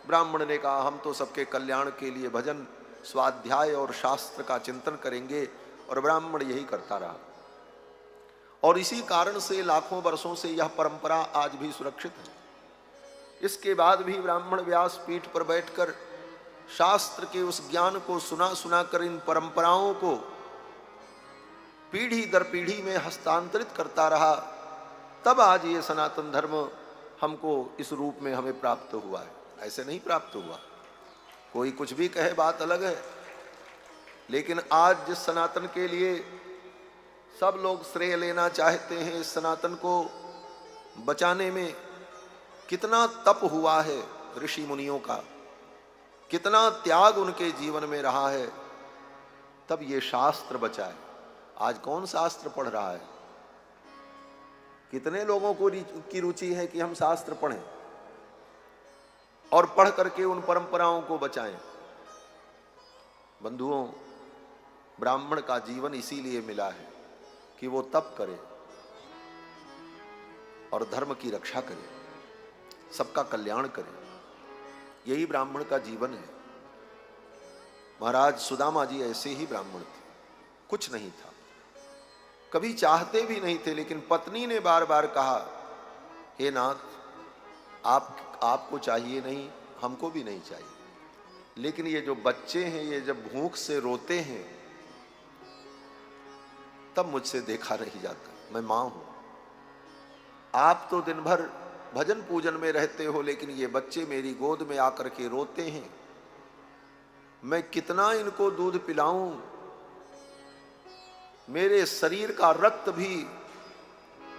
ब्राह्मण ने कहा हम तो सबके कल्याण के लिए भजन स्वाध्याय और शास्त्र का चिंतन करेंगे, और ब्राह्मण यही करता रहा। और इसी कारण से लाखों वर्षों से यह परंपरा आज भी सुरक्षित है। इसके बाद भी ब्राह्मण व्यास पीठ पर बैठकर शास्त्र के उस ज्ञान को सुना सुना कर इन परंपराओं को पीढ़ी दर पीढ़ी में हस्तांतरित करता रहा। तब आज ये सनातन धर्म हमको इस रूप में हमें प्राप्त हुआ है। ऐसे नहीं प्राप्त हुआ। कोई कुछ भी कहे बात अलग है, लेकिन आज जिस सनातन के लिए सब लोग श्रेय लेना चाहते हैं, इस सनातन को बचाने में कितना तप हुआ है ऋषि मुनियों का, कितना त्याग उनके जीवन में रहा है, तब ये शास्त्र बचा है। आज कौन शास्त्र पढ़ रहा है? कितने लोगों को की रुचि है कि हम शास्त्र पढ़ें और पढ़ करके उन परंपराओं को बचाएं। बंधुओं, ब्राह्मण का जीवन इसीलिए मिला है कि वो तप करे और धर्म की रक्षा करे, सबका कल्याण करे। यही ब्राह्मण का जीवन है। महाराज सुदामा जी ऐसे ही ब्राह्मण थे। कुछ नहीं था, कभी चाहते भी नहीं थे, लेकिन पत्नी ने बार बार कहा हे नाथ, आपको चाहिए नहीं, हमको भी नहीं चाहिए, लेकिन ये जो बच्चे हैं ये जब भूख से रोते हैं तब मुझसे देखा नहीं जाता। मैं मां हूं, आप तो दिन भर भजन पूजन में रहते हो, लेकिन ये बच्चे मेरी गोद में आकर के रोते हैं। मैं कितना इनको दूध पिलाऊं, मेरे शरीर का रक्त भी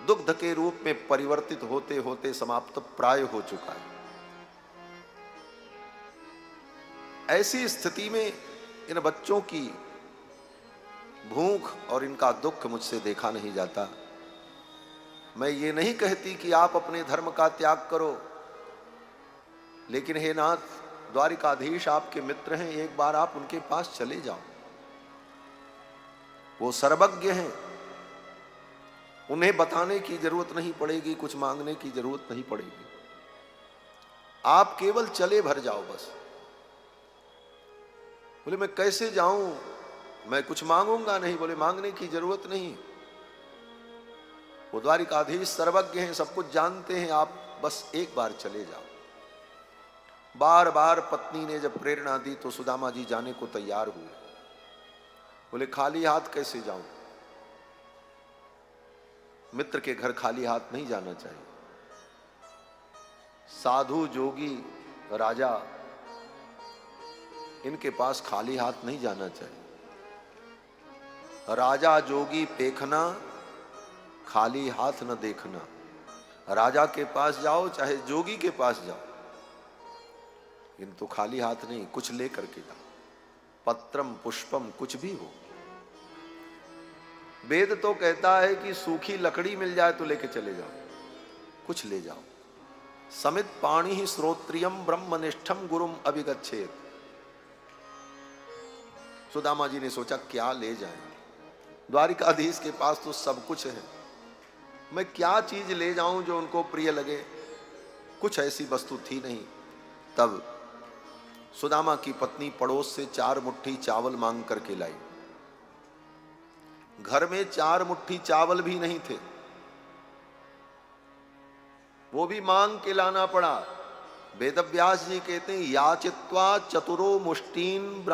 दुग्ध के रूप में परिवर्तित होते होते समाप्त प्राय हो चुका है। ऐसी स्थिति में इन बच्चों की भूख और इनका दुख मुझसे देखा नहीं जाता। मैं ये नहीं कहती कि आप अपने धर्म का त्याग करो, लेकिन हे नाथ, द्वारिकाधीश आपके मित्र हैं, एक बार आप उनके पास चले जाओ। वो सर्वज्ञ हैं, उन्हें बताने की जरूरत नहीं पड़ेगी, कुछ मांगने की जरूरत नहीं पड़ेगी। आप केवल चले भर जाओ बस। बोले मैं कैसे जाऊं, मैं कुछ मांगूंगा नहीं। बोले मांगने की जरूरत नहीं, वो द्वारिकाधीश सर्वज्ञ हैं, सब कुछ जानते हैं, आप बस एक बार चले जाओ। बार बार पत्नी ने जब प्रेरणा दी तो सुदामा जी जाने को तैयार हुए। बोले खाली हाथ कैसे जाऊं? मित्र के घर खाली हाथ नहीं जाना चाहिए। साधु जोगी राजा, इनके पास खाली हाथ नहीं जाना चाहिए। राजा जोगी पेखना, खाली हाथ न देखना। राजा के पास जाओ चाहे जोगी के पास जाओ, किंतु खाली हाथ नहीं, कुछ ले करके जाओ। पत्रम पुष्पम कुछ भी हो। वेद तो कहता है कि सूखी लकड़ी मिल जाए तो लेके चले जाओ, कुछ ले जाओ। समित पाणी ही श्रोत्रियम ब्रह्मनिष्ठम गुरुम अभिगच्छेत। सुदामा जी ने सोचा क्या ले जाएं, द्वारिकाधीश के पास तो सब कुछ है, मैं क्या चीज ले जाऊं जो उनको प्रिय लगे। कुछ ऐसी वस्तु थी नहीं। तब सुदामा की पत्नी पड़ोस से 4 मुट्ठी चावल मांग करके लाई। घर में 4 मुट्ठी चावल भी नहीं थे, वो भी मांग के लाना पड़ा। वेदव्यास जी कहते हैं याचित्वा चतुरो मुष्टीन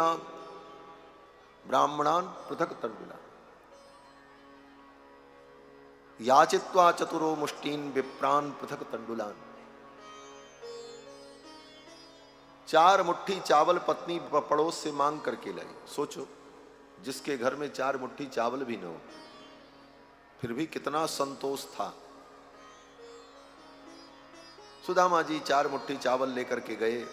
ब्राह्मणान पृथक तंडुला याचित्वा चतुरो मुष्टीन विप्रान पृथक तंडुलान। 4 मुट्ठी चावल पत्नी पड़ोस से मांग करके लाई। सोचो, जिसके घर में 4 मुट्ठी चावल भी न हो, फिर भी कितना संतोष था। सुदामा जी 4 मुट्ठी चावल लेकर के गए,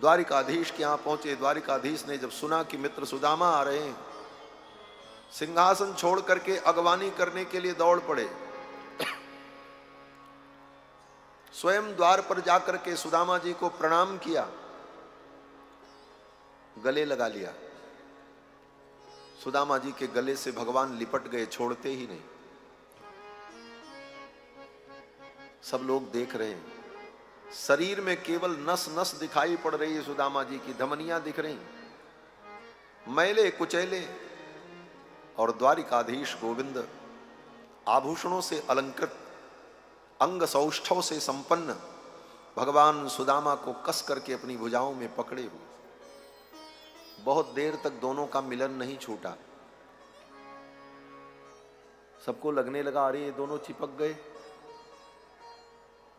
द्वारिकाधीश के यहां पहुंचे। द्वारिकाधीश ने जब सुना कि मित्र सुदामा आ रहे हैं, सिंहासन छोड़ करके अगवानी करने के लिए दौड़ पड़े। स्वयं द्वार पर जाकर के सुदामा जी को प्रणाम किया, गले लगा लिया। सुदामा जी के गले से भगवान लिपट गए, छोड़ते ही नहीं। सब लोग देख रहे हैं, शरीर में केवल नस नस दिखाई पड़ रही है। सुदामा जी की धमनियां दिख रही, मैले कुचैले, और द्वारिकाधीश गोविंद आभूषणों से अलंकृत, अंग सौष्ठव से संपन्न भगवान सुदामा को कस करके अपनी भुजाओं में पकड़े हुए। बहुत देर तक दोनों का मिलन नहीं छूटा। सबको लगने लगा, अरे ये दोनों चिपक गए,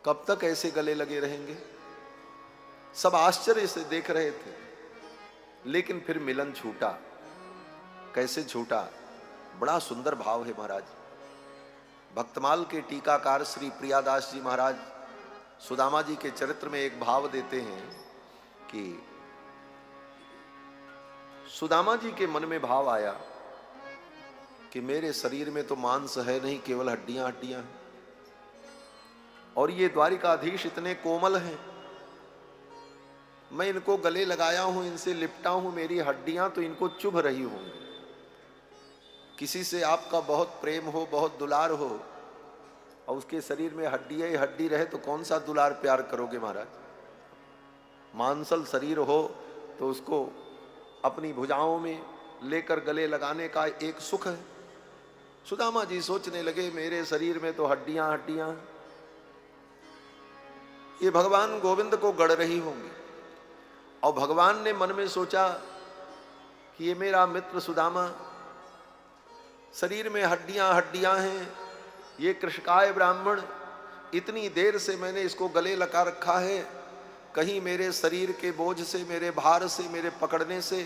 कब तक ऐसे गले लगे रहेंगे। सब आश्चर्य से देख रहे थे, लेकिन फिर मिलन छूटा। कैसे छूटा? बड़ा सुंदर भाव है महाराज। भक्तमाल के टीकाकार श्री प्रियादास जी महाराज सुदामा जी के चरित्र में एक भाव देते हैं कि सुदामा जी के मन में भाव आया कि मेरे शरीर में तो मांस है नहीं, केवल हड्डियां हड्डियां हैं, और ये द्वारिकाधीश इतने कोमल हैं, मैं इनको गले लगाया हूं, इनसे लिपटा हूं, मेरी हड्डियां तो इनको चुभ रही होंगी। किसी से आपका बहुत प्रेम हो, बहुत दुलार हो, और उसके शरीर में हड्डी है, हड्डी रहे तो कौन सा दुलार प्यार करोगे महाराज। मांसल शरीर हो तो उसको अपनी भुजाओं में लेकर गले लगाने का एक सुख है। सुदामा जी सोचने लगे, मेरे शरीर में तो हड्डियां हड्डियां, ये भगवान गोविंद को गड़ रही होंगी। और भगवान ने मन में सोचा कि ये मेरा मित्र सुदामा, शरीर में हड्डियां हड्डियां हैं, ये कृषकाय ब्राह्मण, इतनी देर से मैंने इसको गले लगा रखा है, कहीं मेरे शरीर के बोझ से, मेरे भार से, मेरे पकड़ने से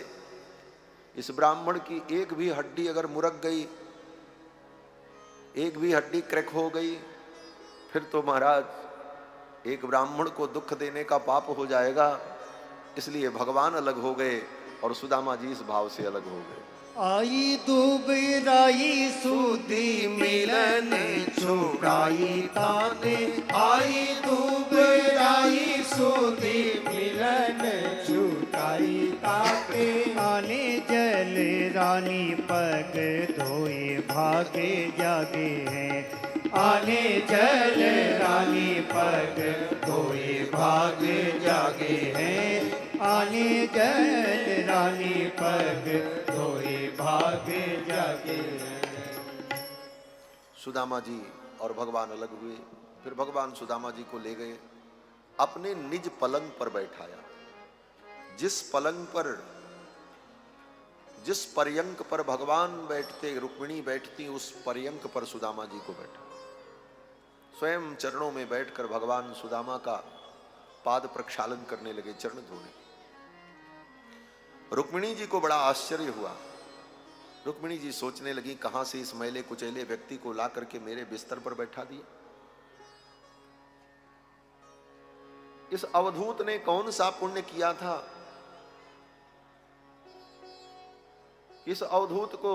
इस ब्राह्मण की एक भी हड्डी अगर मुरक गई, एक भी हड्डी क्रैक हो गई, फिर तो महाराज एक ब्राह्मण को दुख देने का पाप हो जाएगा। इसलिए भगवान अलग हो गए और सुदामा जी इस भाव से अलग हो गए। आई दुबराई सुधी मिलन छुड़ाई ताने, आई दुबराई सुधी मिलन छुटाई ताके। आने जल रानी पग धोए भागे जागे हैं, आने जल रानी पग धोए भाग जागे हैं। आने जल रानी पग धोए भाग जागे हैं। सुदामा जी और भगवान अलग हुए। फिर भगवान सुदामा जी को ले गए, अपने निज पलंग पर बैठाया। जिस पलंग पर, जिस पर्यंक पर भगवान बैठते, रुक्मिणी बैठती, उस पर्यंक पर सुदामा जी को बैठा। स्वयं चरणों में बैठकर भगवान सुदामा का पाद प्रक्षालन करने लगे, चरण धोने। रुक्मिणी जी को बड़ा आश्चर्य हुआ। रुक्मिणी जी सोचने लगी, कहां से इस मैले कुचैले व्यक्ति को ला करके मेरे बिस्तर पर बैठा दिया। इस अवधूत ने कौन सा पुण्य किया था, इस अवधूत को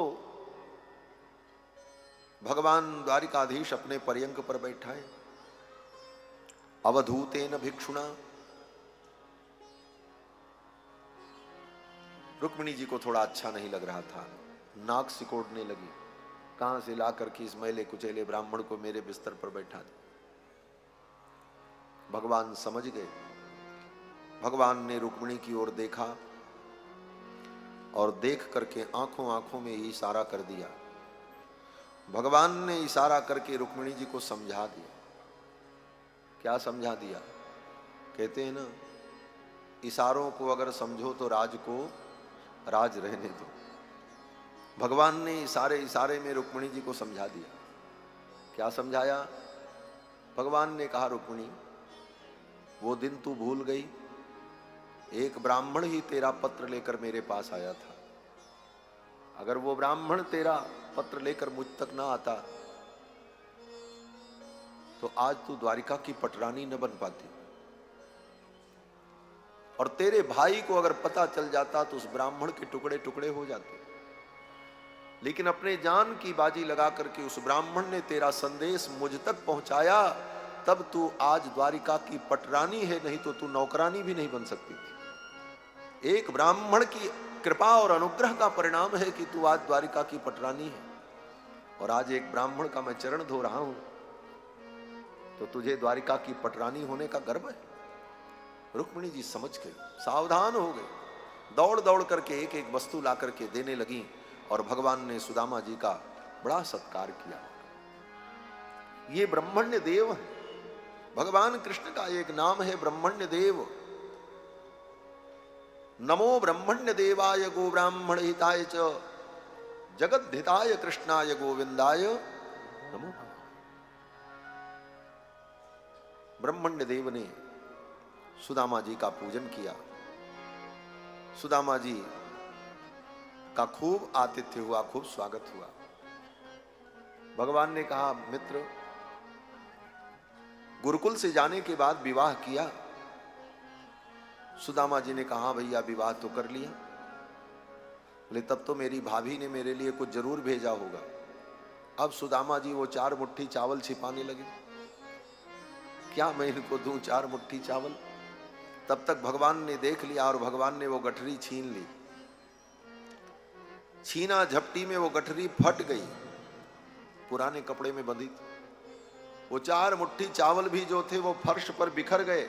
भगवान द्वारिकाधीश अपने पर्यंक पर बैठाए। अवधूतेन भिक्षुणा। रुक्मिणी जी को थोड़ा अच्छा नहीं लग रहा था, नाक सिकोड़ने लगी, कहां से ला करके इस मैले कुचैले ब्राह्मण को मेरे बिस्तर पर बैठा दिया। भगवान समझ गए। भगवान ने रुक्मिणी की ओर देखा और देख करके आंखों आंखों में ही इशारा कर दिया। भगवान ने इशारा करके रुक्मिणी जी को समझा दिया। क्या समझा दिया? कहते हैं ना, इशारों को अगर समझो तो राज को राज रहने दो। भगवान ने इशारे इशारे में रुक्मिणी जी को समझा दिया। क्या समझाया? भगवान ने कहा, रुक्मिणी, वो दिन तू भूल गई, एक ब्राह्मण ही तेरा पत्र लेकर मेरे पास आया था। अगर वो ब्राह्मण तेरा पत्र लेकर मुझ तक ना आता तो आज तू द्वारिका की पटरानी न बन पाती, और तेरे भाई को अगर पता चल जाता तो उस ब्राह्मण के टुकड़े टुकड़े हो जाते। लेकिन अपने जान की बाजी लगा करके उस ब्राह्मण ने तेरा संदेश मुझ तक पहुंचाया, तब तू आज द्वारिका की पटरानी है, नहीं तो तू नौकरानी भी नहीं बन सकती थी। एक ब्राह्मण की कृपा और अनुग्रह का परिणाम है कि तू आज द्वारिका की पटरानी है, और आज एक ब्राह्मण का मैं चरण धो रहा हूं तो तुझे द्वारिका की पटरानी होने का गर्व है। रुक्मिणी जी समझ गई, सावधान हो गए, दौड़ दौड़ करके एक एक वस्तु ला करके देने लगी, और भगवान ने सुदामा जी का बड़ा सत्कार किया। ये ब्रह्मण्य देव है, भगवान कृष्ण का एक नाम है ब्रह्मण्य देव। नमो ब्रह्मण्य देवाय गो ब्राह्मण हिताय च जगद्धिताय कृष्णाय गोविंदाय नमो। ब्रह्मण्य देव ने सुदामा जी का पूजन किया। सुदामा जी का खूब आतिथ्य हुआ, खूब स्वागत हुआ। भगवान ने कहा, मित्र, गुरुकुल से जाने के बाद विवाह किया? सुदामा जी ने कहा, भैया विवाह तो कर लिया। बोले, तब तो मेरी भाभी ने मेरे लिए कुछ जरूर भेजा होगा। अब सुदामा जी वो 4 मुट्ठी चावल छिपाने लगे। क्या मैं इनको दूं 4 मुट्ठी चावल? तब तक भगवान ने देख लिया और भगवान ने वो गठरी छीन ली। छीना झपटी में वो गठरी फट गई, पुराने कपड़े में बंधी थी। वो 4 मुट्ठी चावल भी जो थे वो फर्श पर बिखर गए।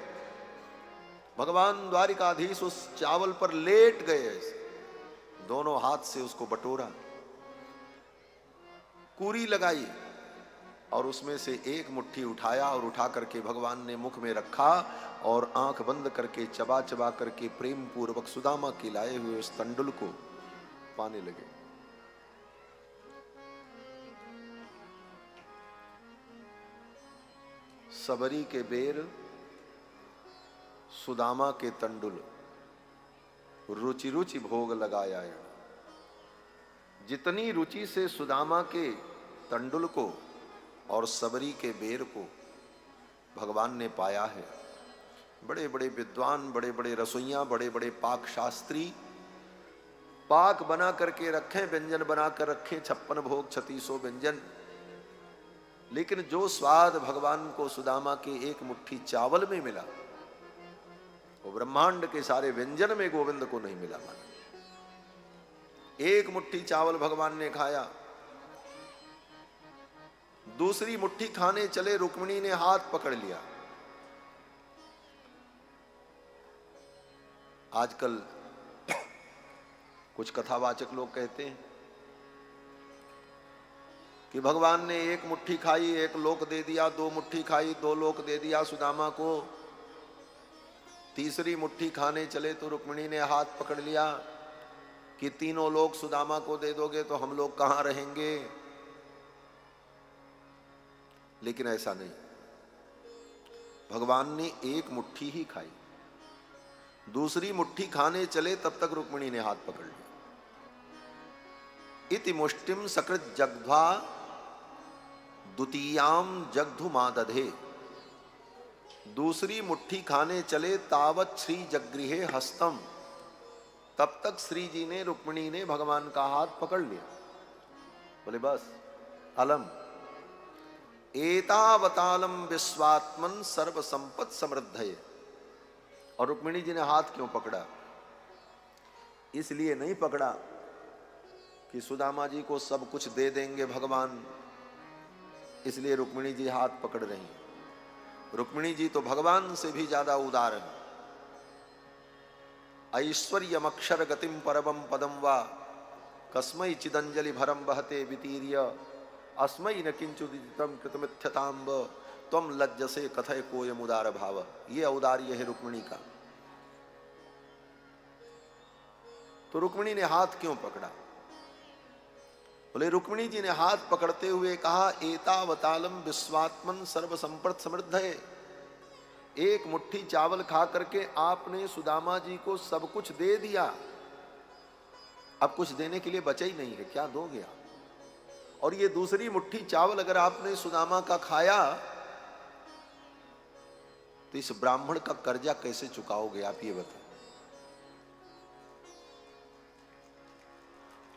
भगवान द्वारिकाधीश उस चावल पर लेट गए, दोनों हाथ से उसको बटोरा, कूरी लगाई और उसमें से एक मुट्ठी उठाया और उठा करके भगवान ने मुख में रखा और आंख बंद करके चबा चबा करके प्रेम पूर्वक सुदामा के लाए हुए उस तंडुल को पाने लगे। सबरी के बेर सुदामा के तंडुल, रुचि रुचि भोग लगाया। जितनी रुचि से सुदामा के तंडुल को और सबरी के बेर को भगवान ने पाया है, बड़े बड़े विद्वान, बड़े बड़े रसोइया, बड़े बड़े पाक शास्त्री पाक बना करके रखें, व्यंजन बना कर रखें, 56 भोग 3600 व्यंजन, लेकिन जो स्वाद भगवान को सुदामा के एक मुट्ठी चावल में मिला वो ब्रह्मांड के सारे व्यंजन में गोविंद को नहीं मिला। माना एक मुट्ठी चावल भगवान ने खाया, दूसरी मुट्ठी खाने चले, रुक्मिणी ने हाथ पकड़ लिया। आजकल कुछ कथावाचक लोग कहते हैं कि भगवान ने एक मुट्ठी खाई, 1 लोक दे दिया, 2 मुट्ठी खाई, 2 लोक दे दिया सुदामा को, तीसरी मुट्ठी खाने चले तो रुक्मिणी ने हाथ पकड़ लिया कि 3 लोक सुदामा को दे दोगे तो हम लोग कहां रहेंगे। लेकिन ऐसा नहीं, भगवान ने एक मुट्ठी ही खाई, दूसरी मुट्ठी खाने चले तब तक रुक्मिणी ने हाथ पकड़ लिया। इति मुष्टिम सकृत जग्ध्वा द्वितीयाम जग्धु मादधे। दूसरी मुट्ठी खाने चले तावत श्री जगृहे हस्तम, तब तक श्री जी ने, रुक्मिणी ने भगवान का हाथ पकड़ लिया। बोले बस अलम एतावतालम विश्वात्मन सर्व संपत समृद्धये। और रुक्मिणी जी ने हाथ क्यों पकड़ा? इसलिए नहीं पकड़ा कि सुदामा जी को सब कुछ दे देंगे भगवान, इसलिए रुक्मिणी जी हाथ पकड़ रही हैं। रुक्मिणी जी तो भगवान से भी ज्यादा उदार है। ऐश्वर्यम अक्षर गतिम परमं पदम वा कस्मै चिदंजलि भरम बहते वितीर्य अस्मै न किंचुदितम कृतमिथ्यतांब त्वम लज्जसे कथय कोयम उदार भाव। ये औदार्य है रुक्मिणी का। तो रुक्मिणी ने हाथ क्यों पकड़ा? बोले रुक्मिणी जी ने हाथ पकड़ते हुए कहा, एतावतालम विश्वात्मन सर्व संपद समृद्ध है। एक मुट्ठी चावल खा करके आपने सुदामा जी को सब कुछ दे दिया, अब कुछ देने के लिए बचा ही नहीं है, क्या दोगे आप? और ये दूसरी मुट्ठी चावल अगर आपने सुदामा का खाया तो इस ब्राह्मण का कर्जा कैसे चुकाओगे आप, ये बताओ।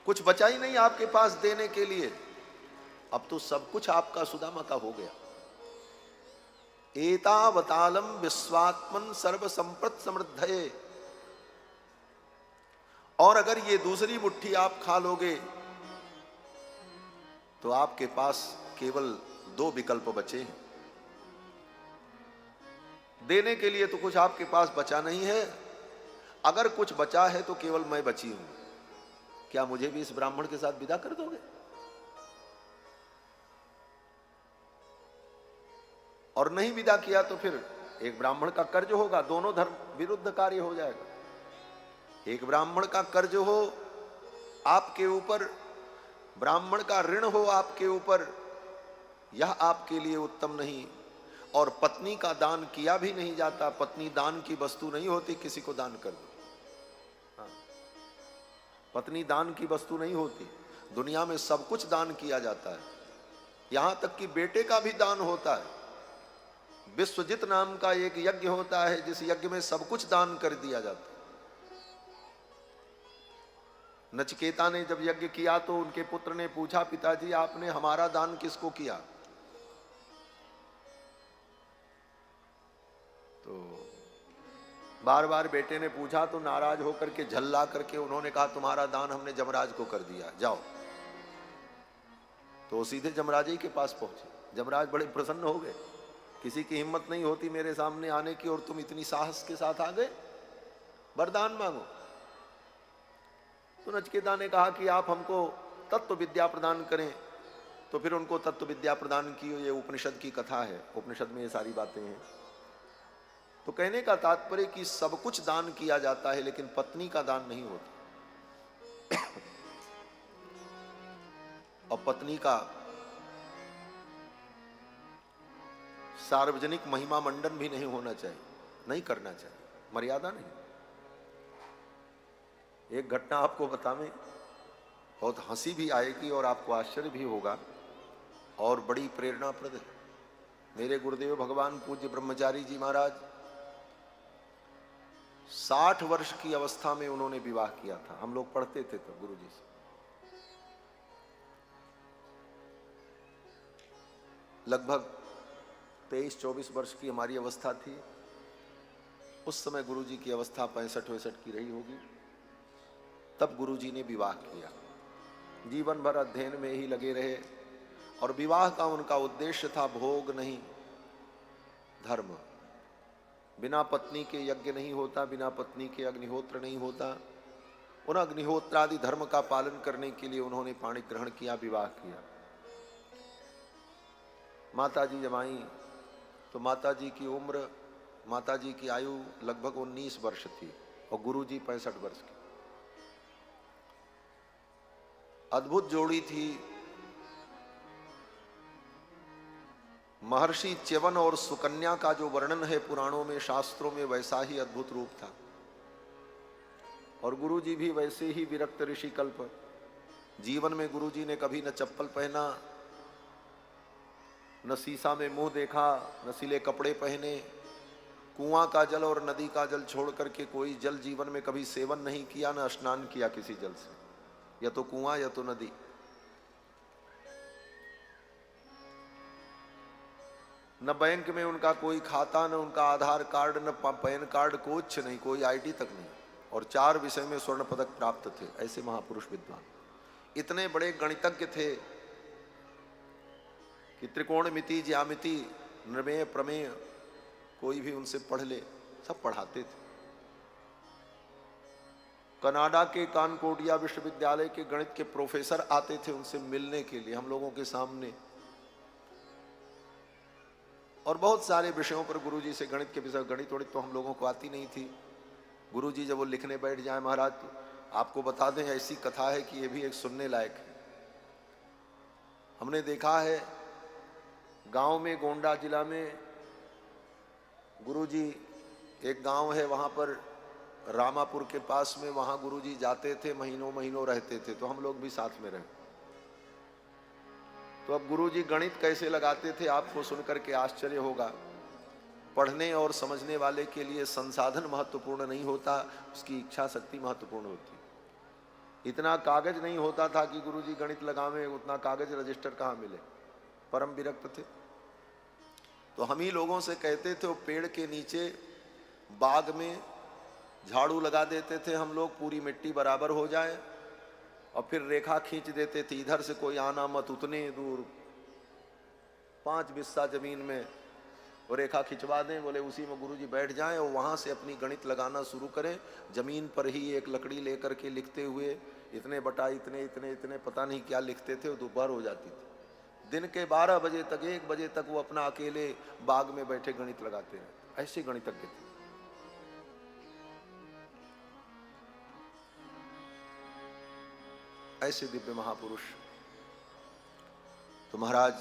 कुछ बचा ही नहीं आपके पास देने के लिए, अब तो सब कुछ आपका सुदामा का हो गया। एतावतालम विश्वात्मन सर्व संपद समृद्धये। और अगर ये दूसरी मुट्ठी आप खा लोगे तो आपके पास केवल 2 विकल्प बचे हैं। देने के लिए तो कुछ आपके पास बचा नहीं है, अगर कुछ बचा है तो केवल मैं बची हूं। क्या मुझे भी इस ब्राह्मण के साथ विदा कर दोगे? और नहीं विदा किया तो फिर एक ब्राह्मण का कर्ज होगा, दोनों धर्म विरुद्ध कार्य हो जाएगा। एक ब्राह्मण का कर्ज हो आपके ऊपर, ब्राह्मण का ऋण हो आपके ऊपर, यह आपके लिए उत्तम नहीं। और पत्नी का दान किया भी नहीं जाता, पत्नी दान की वस्तु नहीं होती, किसी को दान कर दो। हाँ। पत्नी दान की वस्तु नहीं होती, दुनिया में सब कुछ दान किया जाता है, यहां तक कि बेटे का भी दान होता है। विश्वजित नाम का एक यज्ञ होता है, जिस यज्ञ में सब कुछ दान कर दिया जाता है। नचिकेता ने जब यज्ञ किया तो उनके पुत्र ने पूछा, पिताजी आपने हमारा दान किसको किया? तो बार बार बेटे ने पूछा तो नाराज होकर के झल्ला करके उन्होंने कहा, तुम्हारा दान हमने जमराज को कर दिया, जाओ। तो सीधे जमराज ही के पास पहुंचे। जमराज बड़े प्रसन्न हो गए, किसी की हिम्मत नहीं होती मेरे सामने आने की और तुम इतनी साहस के साथ आ गए, वरदान मांगो। तो नचिकेता ने कहा कि आप हमको तत्व विद्या प्रदान करें। तो फिर उनको तत्व विद्या प्रदान की। ये उपनिषद की कथा है, उपनिषद में ये सारी बातें हैं। तो कहने का तात्पर्य कि सब कुछ दान किया जाता है लेकिन पत्नी का दान नहीं होता। और पत्नी का सार्वजनिक महिमा मंडन भी नहीं होना चाहिए, नहीं करना चाहिए, मर्यादा नहीं। एक घटना आपको बतावें, बहुत हंसी भी आएगी और आपको आश्चर्य भी होगा और बड़ी प्रेरणाप्रद है। मेरे गुरुदेव भगवान पूज्य ब्रह्मचारी जी महाराज 60 वर्ष की अवस्था में उन्होंने विवाह किया था। हम लोग पढ़ते थे तो गुरु जी से। लगभग 23-24 वर्ष की हमारी अवस्था थी। उस समय गुरु जी की अवस्था 65-66 की रही होगी। तब गुरु जी ने विवाह किया। जीवन भर अध्ययन में ही लगे रहे और विवाह का उनका उद्देश्य था भोग नहीं, धर्म। बिना पत्नी के यज्ञ नहीं होता, बिना पत्नी के अग्निहोत्र नहीं होता। उन अग्निहोत्रादि धर्म का पालन करने के लिए उन्होंने पाणी ग्रहण किया, विवाह किया। माता जी जब आई तो माता जी की उम्र, माता जी की आयु लगभग 19 वर्ष थी और गुरु जी 65 वर्ष के। अद्भुत जोड़ी थी। महर्षि च्यवन और सुकन्या का जो वर्णन है पुराणों में, शास्त्रों में, वैसा ही अद्भुत रूप था। और गुरु जी भी वैसे ही विरक्त ऋषि कल्प। जीवन में गुरु जी ने कभी न चप्पल पहना, न शीशा में मुंह देखा, न सिले कपड़े पहने। कुआं का जल और नदी का जल छोड़ करके कोई जल जीवन में कभी सेवन नहीं किया, न स्नान किया किसी जल से, या तो कुआं या तो नदी। न बैंक में उनका कोई खाता, न उनका आधार कार्ड, न पैन कार्ड, कुछ नहीं, कोई आईडी तक नहीं। और 4 विषय में स्वर्ण पदक प्राप्त थे। ऐसे महापुरुष विद्वान, इतने बड़े गणितज्ञ थे कि त्रिकोणमिति, ज्यामिति, निर्मेय, प्रमेय कोई भी उनसे पढ़ ले, सब पढ़ाते थे। कनाडा के कानकोडिया विश्वविद्यालय के गणित के प्रोफेसर आते थे उनसे मिलने के लिए हम लोगों के सामने। और बहुत सारे विषयों पर गुरुजी से गणित के विषय, गणित वणित तो हम लोगों को आती नहीं थी। गुरुजी जब वो लिखने बैठ जाए महाराज आपको बता दें, ऐसी कथा है कि ये भी एक सुनने लायक है। हमने देखा है गांव में, गोंडा जिला में, गुरुजी, एक गांव है वहां पर रामापुर के पास में, वहां गुरुजी जाते थे, महीनों महीनों रहते थे, तो हम लोग भी साथ में रहे। तो अब गुरुजी गणित कैसे लगाते थे आपको सुनकर के आश्चर्य होगा। पढ़ने और समझने वाले के लिए संसाधन महत्वपूर्ण नहीं होता, उसकी इच्छा शक्ति महत्वपूर्ण होती। इतना कागज नहीं होता था कि गुरुजी गणित लगावे, उतना कागज रजिस्टर कहाँ मिले, परम विरक्त थे। तो हम ही लोगों से कहते थे, वो पेड़ के नीचे बाग में झाड़ू लगा देते थे हम लोग, पूरी मिट्टी बराबर हो जाए, और फिर रेखा खींच देते थे, इधर से कोई आना मत, उतने दूर 5 बिस्सा जमीन में वो रेखा खिंचवा दें, बोले उसी में गुरुजी बैठ जाएं और वहाँ से अपनी गणित लगाना शुरू करें। जमीन पर ही एक लकड़ी लेकर के लिखते हुए इतने बटा इतने इतने इतने पता नहीं क्या लिखते थे, वो दोपहर हो जाती थी। दिन के 12 बजे तक, 1 बजे तक वो अपना अकेले बाग में बैठे गणित लगाते रहे। ऐसे गणितज्ञ थे। ऐसे दिव्य महापुरुष। तो महाराज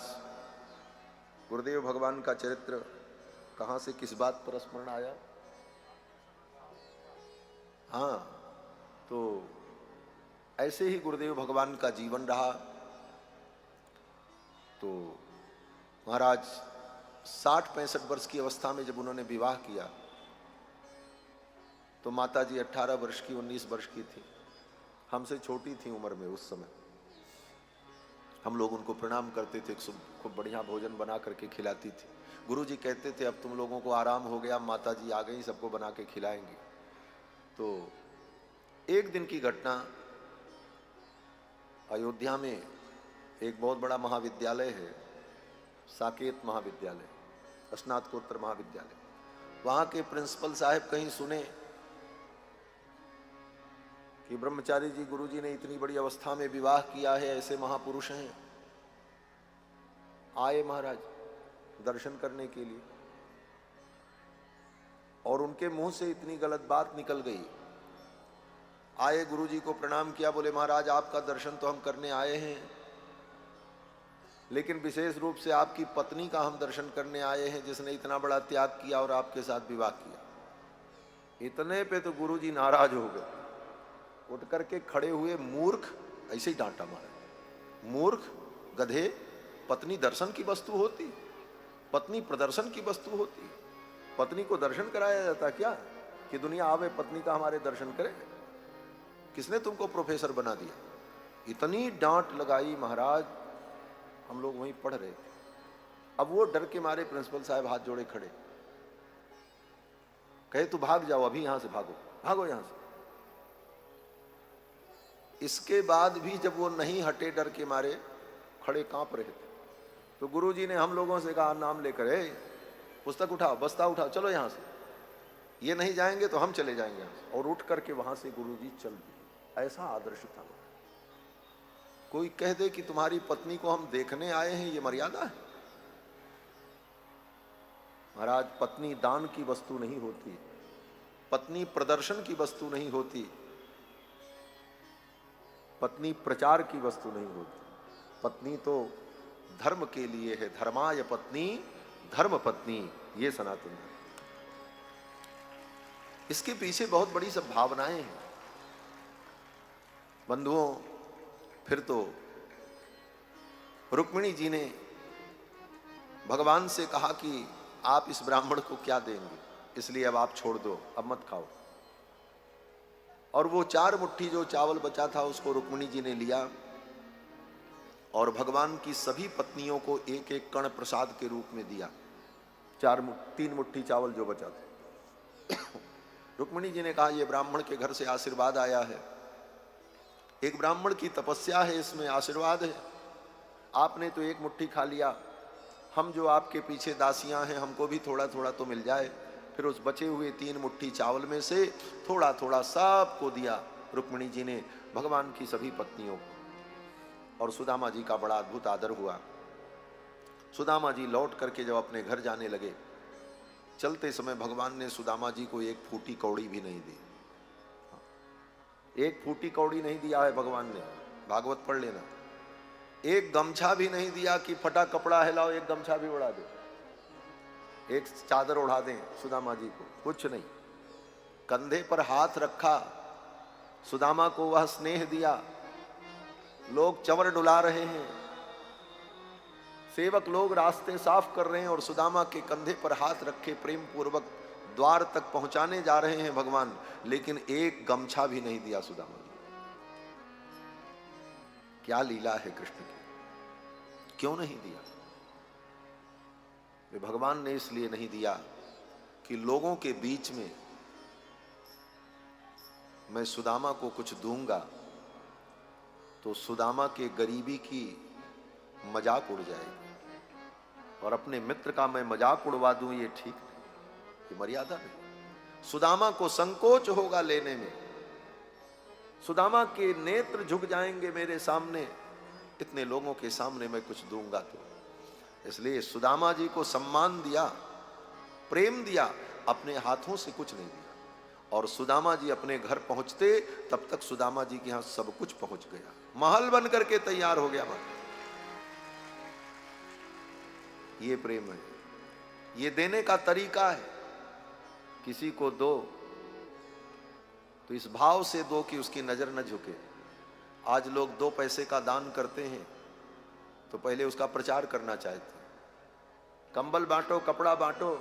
गुरुदेव भगवान का चरित्र कहां से किस बात पर स्मरण आया? हाँ, तो ऐसे ही गुरुदेव भगवान का जीवन रहा। तो महाराज 60-65 वर्ष की अवस्था में जब उन्होंने विवाह किया तो माताजी 18 वर्ष की, 19 वर्ष की थी, हमसे छोटी थी उम्र में उस समय। हम लोग उनको प्रणाम करते थे, खूब बढ़िया भोजन बना करके खिलाती थी। गुरुजी कहते थे अब तुम लोगों को आराम हो गया, माताजी आ गई, सबको बना के खिलाएंगे। तो एक दिन की घटना, अयोध्या में एक बहुत बड़ा महाविद्यालय है, साकेत महाविद्यालय, स्नातकोत्तर महाविद्यालय। वहाँ के प्रिंसिपल साहब कहीं सुने कि ब्रह्मचारी जी गुरुजी ने इतनी बड़ी अवस्था में विवाह किया है, ऐसे महापुरुष हैं। आए महाराज दर्शन करने के लिए, और उनके मुंह से इतनी गलत बात निकल गई। आए, गुरुजी को प्रणाम किया, बोले महाराज आपका दर्शन तो हम करने आए हैं, लेकिन विशेष रूप से आपकी पत्नी का हम दर्शन करने आए हैं, जिसने इतना बड़ा त्याग किया और आपके साथ विवाह किया। इतने पे तो गुरुजी नाराज हो गए, उठ करके खड़े हुए, मूर्ख, ऐसे ही डांटा मारा, मूर्ख, गधे, पत्नी दर्शन की वस्तु होती, पत्नी प्रदर्शन की वस्तु होती। पत्नी को दर्शन कराया जाता क्या कि दुनिया आवे पत्नी का हमारे दर्शन करे? किसने तुमको प्रोफेसर बना दिया? इतनी डांट लगाई महाराज। हम लोग वहीं पढ़ रहे थे। अब वो डर के मारे प्रिंसिपल साहब हाथ जोड़े खड़े, कहे तू भाग जाओ, अभी यहां से भागो, भागो यहां से। इसके बाद भी जब वो नहीं हटे, डर के मारे खड़े कांप रहे थे, तो गुरुजी ने हम लोगों से कहा नाम लेकर, पुस्तक उठाओ, बस्ता उठाओ, चलो यहां से, ये नहीं जाएंगे तो हम चले जाएंगे यहाँ से। और उठ करके वहां से गुरुजी चल दिए। ऐसा आदर्श था। कोई कह दे कि तुम्हारी पत्नी को हम देखने आए हैं, ये मर्यादा है? महाराज पत्नी दान की वस्तु नहीं होती, पत्नी प्रदर्शन की वस्तु नहीं होती, पत्नी प्रचार की वस्तु नहीं होती। पत्नी तो धर्म के लिए है, धर्माय पत्नी धर्म पत्नी, ये सनातन धर्म। इसके पीछे बहुत बड़ी सब भावनाएं हैं बंधुओं। फिर तो रुक्मिणी जी ने भगवान से कहा कि आप इस ब्राह्मण को क्या देंगे, इसलिए अब आप छोड़ दो, अब मत खाओ। और वो 4 मुट्ठी जो चावल बचा था उसको रुक्मिणी जी ने लिया और भगवान की सभी पत्नियों को एक एक कण प्रसाद के रूप में दिया। 3 मुट्ठी चावल जो बचा था। रुक्मिणी जी ने कहा यह ब्राह्मण के घर से आशीर्वाद आया है, एक ब्राह्मण की तपस्या है, इसमें आशीर्वाद है। आपने तो 1 मुट्ठी खा लिया, हम जो आपके पीछे दासियां हैं हमको भी थोड़ा थोड़ा तो मिल जाए। फिर उस बचे हुए 3 मुट्ठी चावल में से थोड़ा थोड़ा सबको दिया रुक्मिणी जी ने, भगवान की सभी पत्नियों को। और सुदामा जी का बड़ा अद्भुत आदर हुआ। सुदामा जी लौट करके जब अपने घर जाने लगे, चलते समय भगवान ने सुदामा जी को 1 फूटी कौड़ी भी नहीं दी। एक फूटी कौड़ी नहीं दिया है भगवान ने, भागवत पढ़ लेना। एक गमछा भी नहीं दिया कि फटा कपड़ा हिलाओ एक गमछा भी उड़ा दे, एक चादर उड़ा दें सुदामा जी को, कुछ नहीं। कंधे पर हाथ रखा, सुदामा को वह स्नेह दिया। लोग चंवर डुला रहे हैं, सेवक लोग रास्ते साफ कर रहे हैं और सुदामा के कंधे पर हाथ रखे प्रेम पूर्वक द्वार तक पहुंचाने जा रहे हैं भगवान, लेकिन एक गमछा भी नहीं दिया सुदामा जी। क्या लीला है कृष्ण की, क्यों नहीं दिया? वे भगवान ने इसलिए नहीं दिया कि लोगों के बीच में मैं सुदामा को कुछ दूंगा तो सुदामा के गरीबी की मजाक उड़ जाएगी, और अपने मित्र का मैं मजाक उड़वा दूं ये ठीक नहीं, ये मर्यादा नहीं। सुदामा को संकोच होगा लेने में, सुदामा के नेत्र झुक जाएंगे मेरे सामने, इतने लोगों के सामने मैं कुछ दूंगा तो। इसलिए सुदामा जी को सम्मान दिया, प्रेम दिया, अपने हाथों से कुछ नहीं दिया। और सुदामा जी अपने घर पहुंचते तब तक सुदामा जी के यहां सब कुछ पहुंच गया, महल बन करके तैयार हो गया। ये प्रेम है, ये देने का तरीका है। किसी को दो तो इस भाव से दो कि उसकी नजर न झुके। आज लोग 2 पैसे का दान करते हैं तो पहले उसका प्रचार करना चाहते हैं। कंबल बांटो, कपड़ा बांटो,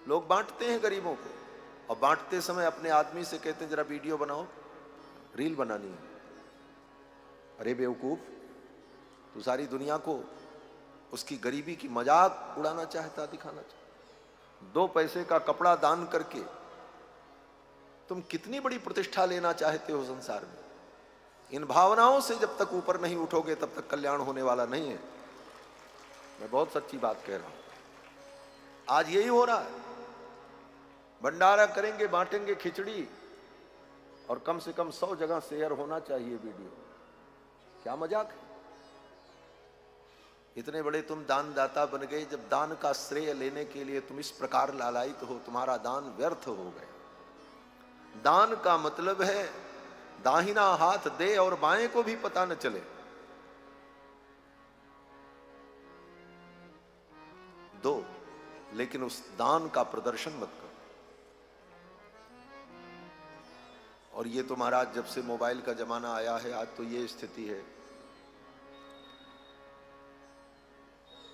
लोग बांटते हैं गरीबों को, और बांटते समय अपने आदमी से कहते हैं जरा वीडियो बनाओ, रील बनानी है। अरे बेवकूफ, तू सारी दुनिया को उसकी गरीबी की मजाक उड़ाना चाहता, दिखाना चाहता। 2 पैसे का कपड़ा दान करके तुम कितनी बड़ी प्रतिष्ठा लेना चाहते हो संसार में। इन भावनाओं से जब तक ऊपर नहीं उठोगे तब तक कल्याण होने वाला नहीं है। मैं बहुत सच्ची बात कह रहा हूं। आज यही हो रहा है, भंडारा करेंगे, बांटेंगे खिचड़ी, और कम से कम 100 जगह शेयर होना चाहिए वीडियो। क्या मजाक है? इतने बड़े तुम दानदाता बन गए, जब दान का श्रेय लेने के लिए तुम इस प्रकार लालायित हो, तुम्हारा दान व्यर्थ हो गया। दान का मतलब है दाहिना हाथ दे और बाएं को भी पता न चले। दो, लेकिन उस दान का प्रदर्शन मत करो। और ये तो महाराज जब से मोबाइल का जमाना आया है, आज तो ये स्थिति है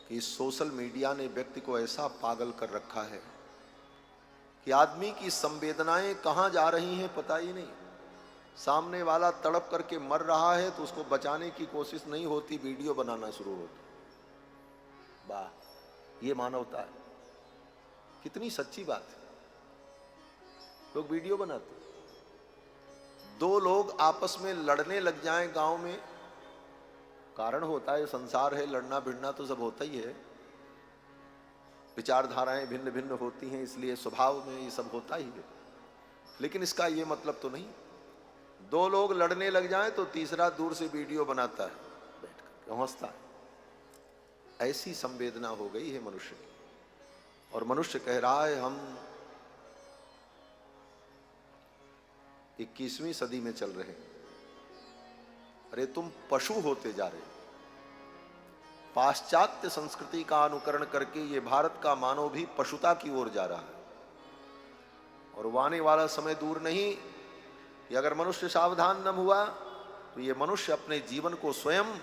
कि सोशल मीडिया ने व्यक्ति को ऐसा पागल कर रखा है कि आदमी की संवेदनाएं कहां जा रही हैं पता ही नहीं। सामने वाला तड़प करके मर रहा है तो उसको बचाने की कोशिश नहीं होती, वीडियो बनाना शुरू होता। वाह, ये मानवता है। कितनी सच्ची बात है। लोग वीडियो बनाते। 2 लोग आपस में लड़ने लग जाएं गांव में, कारण होता है, संसार है, लड़ना भिड़ना तो सब होता ही है। विचारधाराएं भिन्न भिन्न होती हैं, इसलिए स्वभाव में ये सब होता ही है। लेकिन इसका ये मतलब तो नहीं 2 लोग लड़ने लग जाएं तो तीसरा दूर से वीडियो बनाता है, बैठ कर हंसता है। ऐसी संवेदना हो गई है मनुष्य की। और मनुष्य कह रहा है हम 21वीं सदी में चल रहे हैं। अरे तुम पशु होते जा रहे हो। पाश्चात्य संस्कृति का अनुकरण करके ये भारत का मानव भी पशुता की ओर जा रहा है। और वो आने वाला समय दूर नहीं कि अगर मनुष्य सावधान न हुआ तो ये मनुष्य अपने जीवन को स्वयं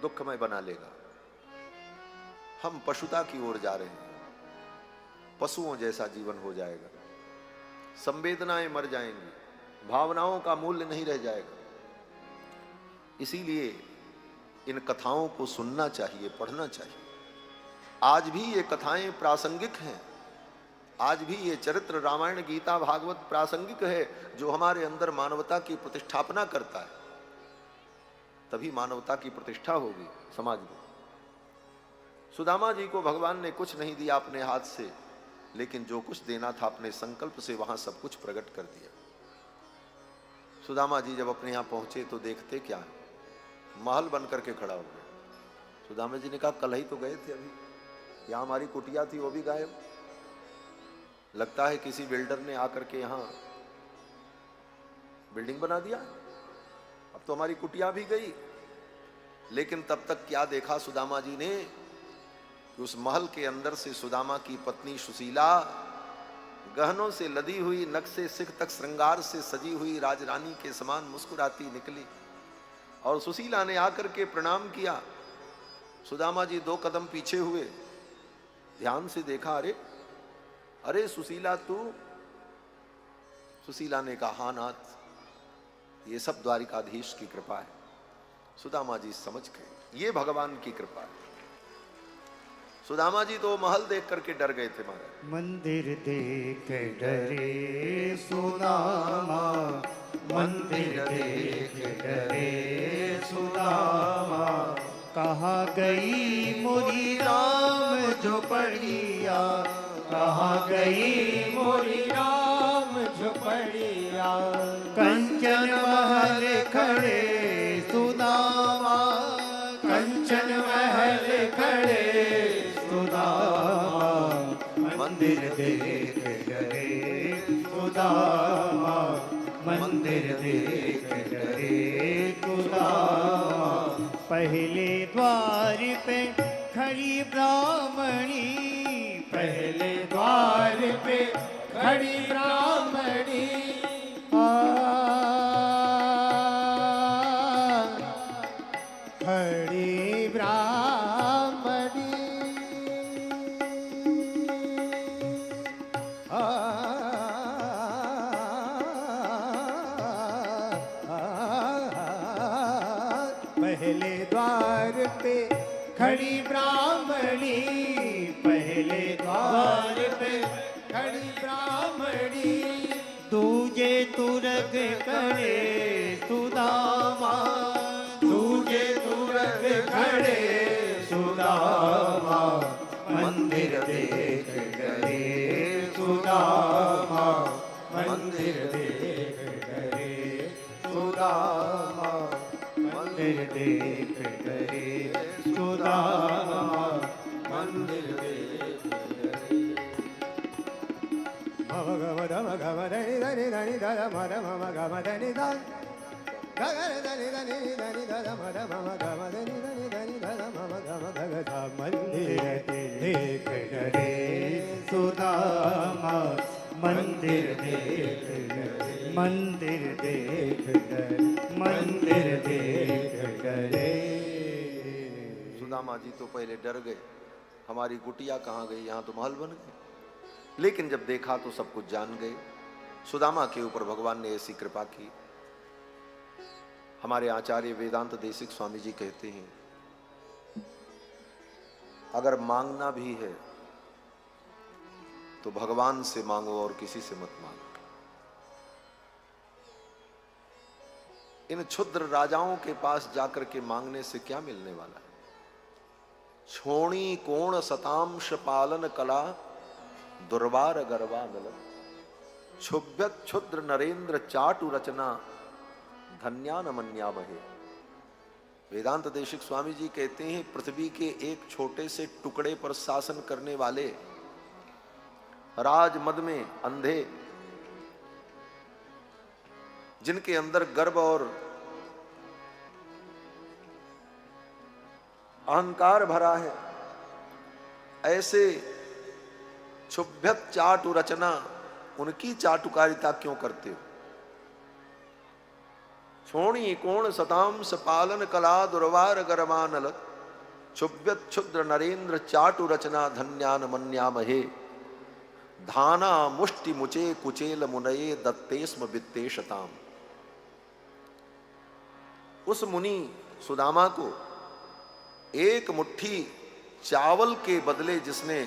दुखमय बना लेगा। हम पशुता की ओर जा रहे हैं, पशुओं जैसा जीवन हो जाएगा। संवेदनाएं मर जाएंगी, भावनाओं का मूल्य नहीं रह जाएगा। इसीलिए इन कथाओं को सुनना चाहिए, पढ़ना चाहिए। आज भी ये कथाएं प्रासंगिक हैं। आज भी ये चरित्र रामायण, गीता, भागवत प्रासंगिक है, जो हमारे अंदर मानवता की प्रतिष्ठापना करता है। तभी मानवता की प्रतिष्ठा होगी समाज में। सुदामा जी को भगवान ने कुछ नहीं दिया अपने हाथ से, लेकिन जो कुछ देना था अपने संकल्प से वहां सब कुछ प्रकट कर दिया। सुदामा जी जब अपने यहां पहुंचे तो देखते क्या है, महल बन करके खड़ा हो गया। सुदामा जी ने कहा कल ही तो गए थे, अभी यहां हमारी कुटिया थी वो भी गायब। लगता है किसी बिल्डर ने आकर के यहां बिल्डिंग बना दिया, अब तो हमारी कुटिया भी गई। लेकिन तब तक क्या देखा सुदामा जी ने कि उस महल के अंदर से सुदामा की पत्नी सुशीला गहनों से लदी हुई, नक से सिख तक श्रृंगार से सजी हुई राजरानी के समान मुस्कुराती निकली। और सुशीला ने आकर के प्रणाम किया। सुदामा जी 2 कदम पीछे हुए, ध्यान से देखा, अरे अरे सुशीला तू। सुशीला ने कहा, हाँ नाथ, ये सब द्वारिकाधीश की कृपा है। सुदामा जी समझ गए ये भगवान की कृपा है। सुदामा जी तो महल देख करके डर गए थे महाराज। मंदिर देख डरे सुदामा, मंदिर देख डरे सुदामा, कहाँ गई मोरी राम झोपड़िया, कहाँ गई मोरी राम झोपड़िया। कंचन महल खड़े सुदामा, कंचन महल खड़े सुदामा, मंदिर देख डरे सुदामा, मंदिर देख डरे सुदामा। पहले द्वार पे खड़ी ब्राह्मणी, पहले द्वार पे खड़ी ब्राह्मणी, खड़ी ब्राह्मणी, पहले द्वार पे खड़ी ब्राह्मणी, पहले द्वार पे खड़ी ब्राह्मणी। दूजे तुरग खड़े सुदामा, दूजे तुरग खड़े सुदामा, मंदिर देख डरे सुदामा, मंदिर देख डरे सुदामा, मंदिर देख डरे सुदामा, मंदिर देख डरे। मम गम धम गम धनि धनि धनि धम धम मम गम धनि धन, गगर धनि धनि धनि धम धम मम गम धनि धनि धनि धम मम गम धग धम। मंदिर देख डरे सुदामा, मंदिर देख डरे, मंदिर देख डरे, मंदिर देख डरे। सुदामा जी तो पहले डर गए, हमारी कुटिया कहाँ गई, यहाँ तो महल बन गए। लेकिन जब देखा तो सब कुछ जान गए। सुदामा के ऊपर भगवान ने ऐसी कृपा की। हमारे आचार्य वेदांत देशिक स्वामी जी कहते हैं, अगर मांगना भी है तो भगवान से मांगो और किसी से मत मांगो। इन क्षुद्र राजाओं के पास जाकर के मांगने से क्या मिलने वाला है। छोणी कोण सतांश पालन कला, दुर्वार गर्वा मिलन, क्षुभ्यत क्षुद्र नरेंद्र चाटु रचना, धन्यान मन्यामहे। वेदांत देशिक स्वामी जी कहते हैं, पृथ्वी के एक छोटे से टुकड़े पर शासन करने वाले, राजमद में अंधे, जिनके अंदर गर्व और अहंकार भरा है, ऐसे क्षुभ्यत चाटु रचना, उनकी चाटुकारिता क्यों करते हो। छोणी कोण सतांश पालन कला, दुर्वार गर्मानल, क्षुभ्यत क्षुद्र नरेंद्र चाटु रचना, धन्यान मन्यामहे। धाना मुष्टि मुचे कुचेल मुनये, दत्तेस्म वित्तेशताम। उस मुनि सुदामा को एक मुट्ठी चावल के बदले जिसने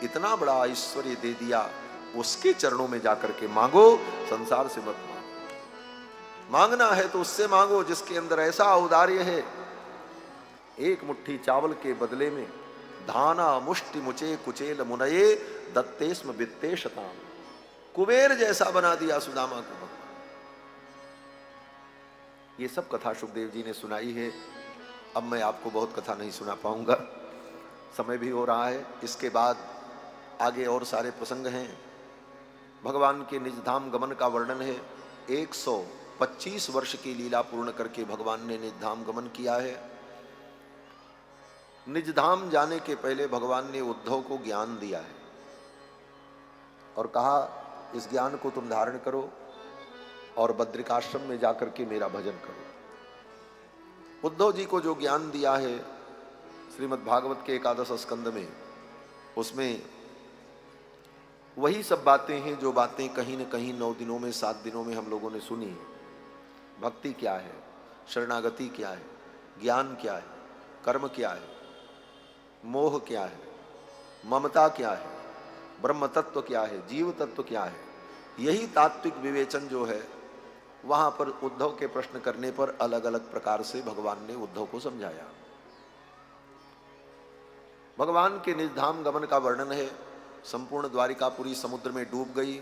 इतना बड़ा ऐश्वर्य दे दिया, उसके चरणों में जाकर के मांगो, संसार से मत मांगो। मांगना है तो उससे मांगो जिसके अंदर ऐसा औदार्य है। एक मुट्ठी चावल के बदले में धाना मुष्टि मुचे कुचेल मुनये, दत्तेस्म वित्तेशताम। कुबेर जैसा बना दिया सुदामा को। ये सब कथा सुखदेव जी ने सुनाई है। अब मैं आपको बहुत कथा नहीं सुना पाऊंगा, समय भी हो रहा है। इसके बाद आगे और सारे प्रसंग हैं। भगवान के निज धाम गमन का वर्णन है। 125 वर्ष की लीला पूर्ण करके भगवान ने निज धाम गमन किया है। निज धाम जाने के पहले भगवान ने उद्धव को ज्ञान दिया है और कहा इस ज्ञान को तुम धारण करो और बद्रिकाश्रम में जाकर के मेरा भजन करो। उद्धव जी को जो ज्ञान दिया है श्रीमद् भागवत के एकादश स्कंद में, उसमें वही सब बातें हैं जो बातें कहीं न कहीं 9 दिनों में 7 दिनों में हम लोगों ने सुनी है। भक्ति क्या है, शरणागति क्या है, ज्ञान क्या है, कर्म क्या है, मोह क्या है, ममता क्या है, ब्रह्म तत्व क्या है, जीव तत्व क्या है, यही तात्विक विवेचन जो है वहां पर उद्धव के प्रश्न करने पर अलग अलग प्रकार से भगवान ने उद्धव को समझाया। भगवान के निज धाम गमन का वर्णन है। संपूर्ण द्वारिकापुरी समुद्र में डूब गई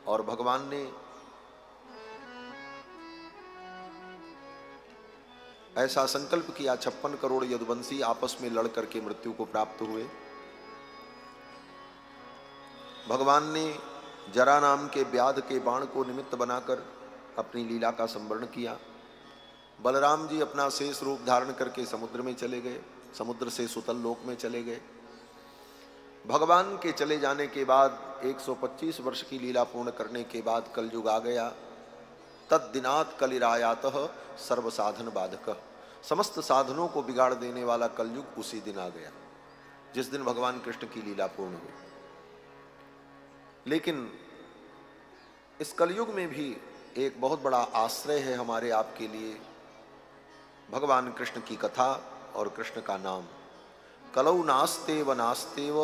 और भगवान ने ऐसा संकल्प किया, 56 करोड़ यदुवंशी आपस में लड़ करके मृत्यु को प्राप्त हुए। भगवान ने जरा नाम के व्याध के बाण को निमित्त बनाकर अपनी लीला का संवरण किया। बलराम जी अपना शेष रूप धारण करके समुद्र में चले गए, समुद्र से सुतल लोक में चले गए। भगवान के चले जाने के बाद 125 वर्ष की लीला पूर्ण करने के बाद कलयुग आ गया। तद्दिनात् कलिरायातः सर्व साधन बाधक, समस्त साधनों को बिगाड़ देने वाला कलयुग उसी दिन आ गया जिस दिन भगवान कृष्ण की लीला पूर्ण हुई। लेकिन इस कलयुग में भी एक बहुत बड़ा आश्रय है हमारे आपके लिए, भगवान कृष्ण की कथा और कृष्ण का नाम। कलौ नास्तेव नास्तेव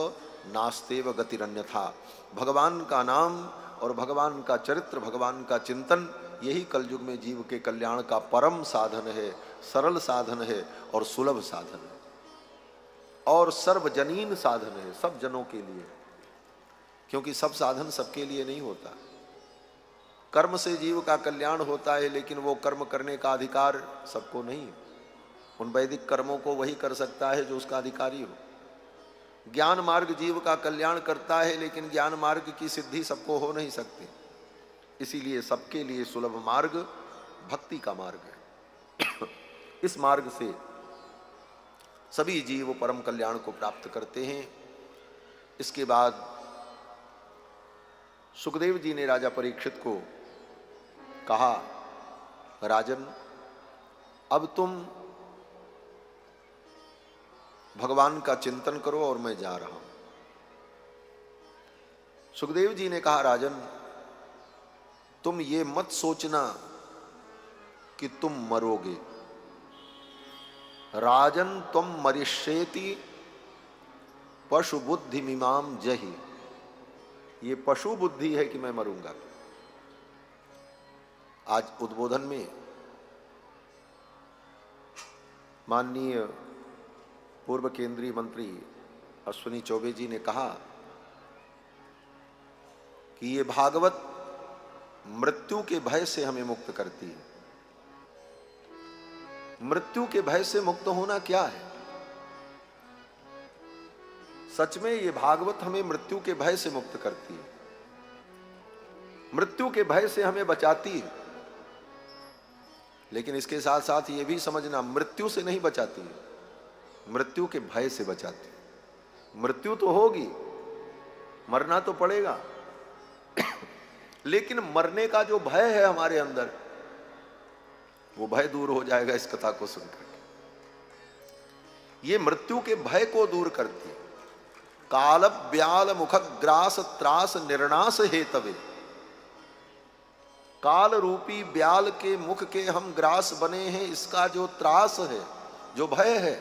नास्तेव गतिरन्यथा। भगवान का नाम और भगवान का चरित्र, भगवान का चिंतन, यही कलयुग में जीव के कल्याण का परम साधन है, सरल साधन है और सुलभ साधन है और सर्वजनीन साधन है, सब जनों के लिए। क्योंकि सब साधन सबके लिए नहीं होता। कर्म से जीव का कल्याण होता है, लेकिन वो कर्म करने का अधिकार सबको नहीं है। उन वैदिक कर्मों को वही कर सकता है जो उसका अधिकारी हो। ज्ञान मार्ग जीव का कल्याण करता है, लेकिन ज्ञान मार्ग की सिद्धि सबको हो नहीं सकती। इसीलिए सबके लिए सुलभ मार्ग भक्ति का मार्ग है। इस मार्ग से सभी जीव परम कल्याण को प्राप्त करते हैं। इसके बाद सुखदेव जी ने राजा परीक्षित को कहा, राजन अब तुम भगवान का चिंतन करो और मैं जा रहा हूं। सुखदेव जी ने कहा, राजन तुम ये मत सोचना कि तुम मरोगे। राजन तुम मरिष्येति पशु बुद्धि मिमाम जहि। ये पशु बुद्धि है कि मैं मरूंगा। आज उद्बोधन में माननीय पूर्व केंद्रीय मंत्री अश्विनी चौबे जी ने कहा कि ये भागवत मृत्यु के भय से हमें मुक्त करती है। मृत्यु के भय से मुक्त होना क्या है? सच में ये भागवत हमें मृत्यु के भय से मुक्त करती है, मृत्यु के भय से हमें बचाती है। लेकिन इसके साथ साथ ये भी समझना, मृत्यु से नहीं बचाती है, मृत्यु के भय से बचाती है। मृत्यु तो होगी, मरना तो पड़ेगा, लेकिन मरने का जो भय है हमारे अंदर, वो भय दूर हो जाएगा इस कथा को सुनकर। ये मृत्यु के भय को दूर करती है। काल ब्याल मुख ग्रास त्रास निर्णास हेतवे। काल रूपी ब्याल के मुख के हम ग्रास बने हैं। इसका जो त्रास है, जो भय है,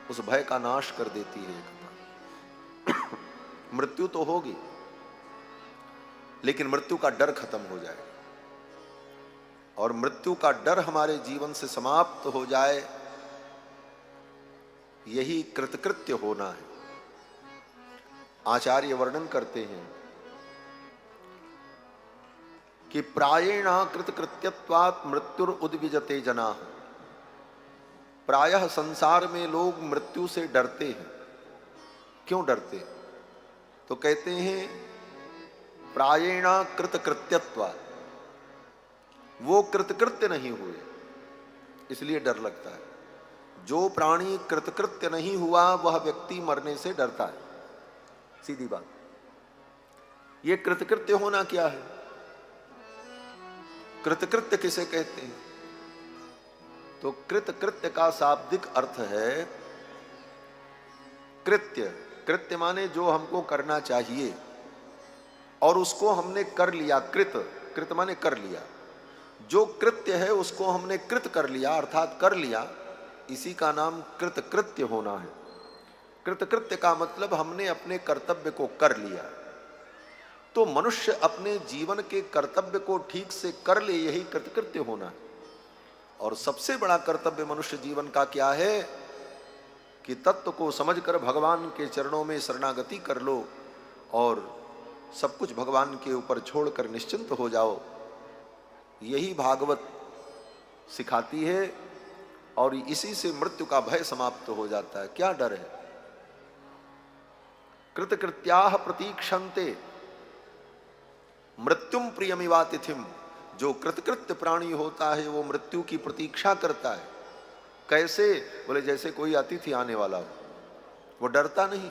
उस भय का नाश कर देती है ये कथा। मृत्यु तो होगी, लेकिन मृत्यु का डर खत्म हो जाएगा। और मृत्यु का डर हमारे जीवन से समाप्त हो जाए, यही कृतकृत्य होना है। आचार्य वर्णन करते हैं कि प्रायेणा कृतकृत्यत्वात् मृत्युर उद्विजते जनाः। प्रायः संसार में लोग मृत्यु से डरते हैं। क्यों डरते हैं? तो कहते हैं प्रायेण कृतकृत्यत्वा, वो कृतकृत्य नहीं हुए इसलिए डर लगता है। जो प्राणी कृतकृत्य नहीं हुआ वह व्यक्ति मरने से डरता है, सीधी बात। ये कृतकृत्य होना क्या है? कृतकृत्य किसे कहते हैं? तो कृतकृत्य का शाब्दिक अर्थ है कृत्य। कृत्य माने जो हमको करना चाहिए और उसको हमने कर लिया। कृत माने कर लिया। जो कृत्य है उसको हमने कृत कर लिया अर्थात कर लिया, इसी का नाम कृतकृत्य होना है। कृतकृत्य का मतलब हमने अपने कर्तव्य को कर लिया। तो मनुष्य अपने जीवन के कर्तव्य को ठीक से कर ले, यही कृतकृत्य होना है। और सबसे बड़ा कर्तव्य मनुष्य जीवन का क्या है कि तत्व को समझकर भगवान के चरणों में शरणागति कर लो और सब कुछ भगवान के ऊपर छोड़कर निश्चिंत हो जाओ। यही भागवत सिखाती है और इसी से मृत्यु का भय समाप्त हो जाता है। क्या डर है? कृतकृत्याः प्रतीक्षन्ते मृत्युम प्रियमिवातिथिम। जो कृतकृत्य प्राणी होता है वो मृत्यु की प्रतीक्षा करता है। कैसे? बोले जैसे कोई अतिथि आने वाला हो, वो डरता नहीं।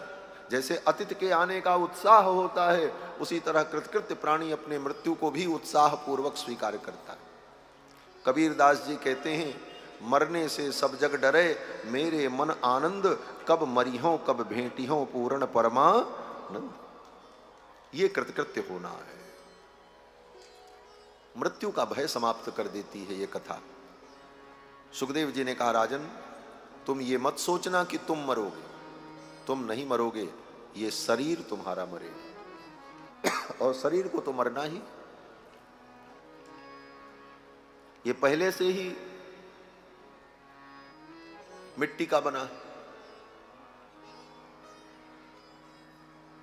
जैसे अतिथि के आने का उत्साह होता है, उसी तरह कृतकृत्य प्राणी अपने मृत्यु को भी उत्साह पूर्वक स्वीकार करता है। कबीरदास जी कहते हैं, मरने से सब जग डरे, मेरे मन आनंद, कब मरिहों कब भेंटियों पूर्ण परमानंद। ये कृतकृत्य होना है। मृत्यु का भय समाप्त कर देती है ये कथा। सुखदेव जी ने कहा, राजन तुम ये मत सोचना कि तुम मरोगे, तुम नहीं मरोगे, ये शरीर तुम्हारा मरेगा और शरीर को तो मरना ही। ये पहले से ही मिट्टी का बना है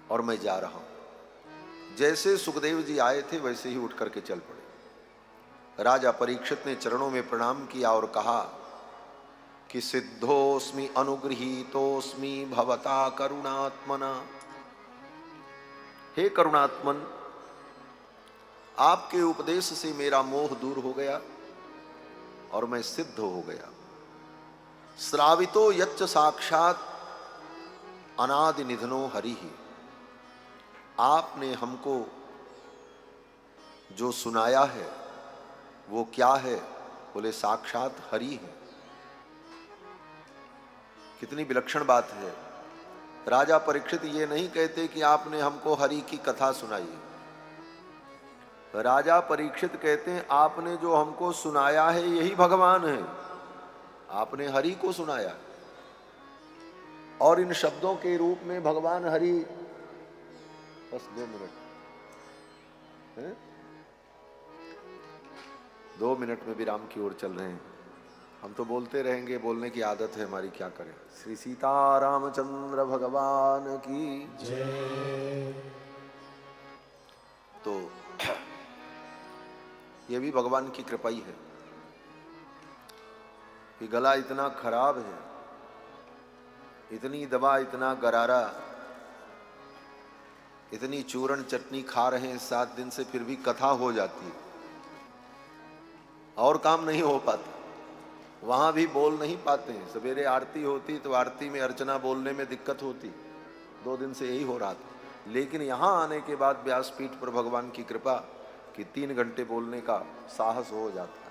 और मैं जा रहा हूं। जैसे सुखदेव जी आए थे वैसे ही उठ करके चल पड़े। राजा परीक्षित ने चरणों में प्रणाम किया और कहा कि सिद्धोस्मि अनुगृहीतोस्मि भवता करुणात्मना। हे करुणात्मन, आपके उपदेश से मेरा मोह दूर हो गया और मैं सिद्ध हो गया। श्रावितो यच्च साक्षात अनादि निधनो हरि। आपने हमको जो सुनाया है वो क्या है? बोले साक्षात हरि है। कितनी विलक्षण बात है। राजा परीक्षित ये नहीं कहते कि आपने हमको हरि की कथा सुनाई है। राजा परीक्षित कहते हैं आपने जो हमको सुनाया है यही भगवान है। आपने हरि को सुनाया और इन शब्दों के रूप में भगवान हरि। बस 2 मिनट है? 2 मिनट में विराम की ओर चल रहे हैं। हम तो बोलते रहेंगे, बोलने की आदत है हमारी, क्या करें। श्री सीतारामचंद्र भगवान की जय। तो ये भी भगवान की कृपा ही है कि गला इतना खराब है, इतनी दवा, इतना गरारा, इतनी चूरन चटनी खा रहे हैं 7 दिन से, फिर भी कथा हो जाती है और काम नहीं हो पाता। वहां भी बोल नहीं पाते हैं। सवेरे आरती होती तो आरती में अर्चना बोलने में दिक्कत होती, 2 दिन से यही हो रहा था। लेकिन यहाँ आने के बाद व्यासपीठ पर भगवान की कृपा कि 3 घंटे बोलने का साहस हो जाता है।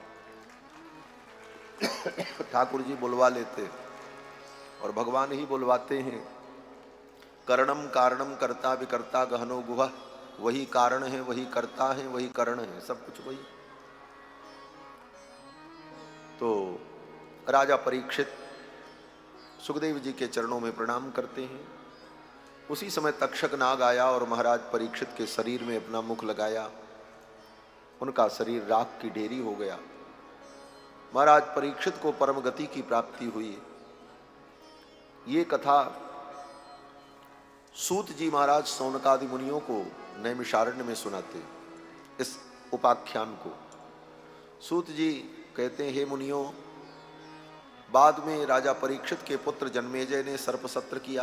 ठाकुर जी बुलवा लेते और भगवान ही बुलवाते हैं। करणम कारणम कर्ता विकर्ता गहनो गुहा। वही कारण है, वही कर्ता है, वही करण है, सब कुछ वही। तो राजा परीक्षित सुखदेव जी के चरणों में प्रणाम करते हैं। उसी समय तक्षक नाग आया और महाराज परीक्षित के शरीर में अपना मुख लगाया। उनका शरीर राख की ढेरी हो गया। महाराज परीक्षित को परम गति की प्राप्ति हुई। ये कथा सूत जी महाराज सौनकादि मुनियों को नैमिषारण्य में सुनाते। इस उपाख्यान को सूत जी कहते हैं, हे मुनियों, बाद में राजा परीक्षित के पुत्र जन्मेजय ने सर्प सत्र किया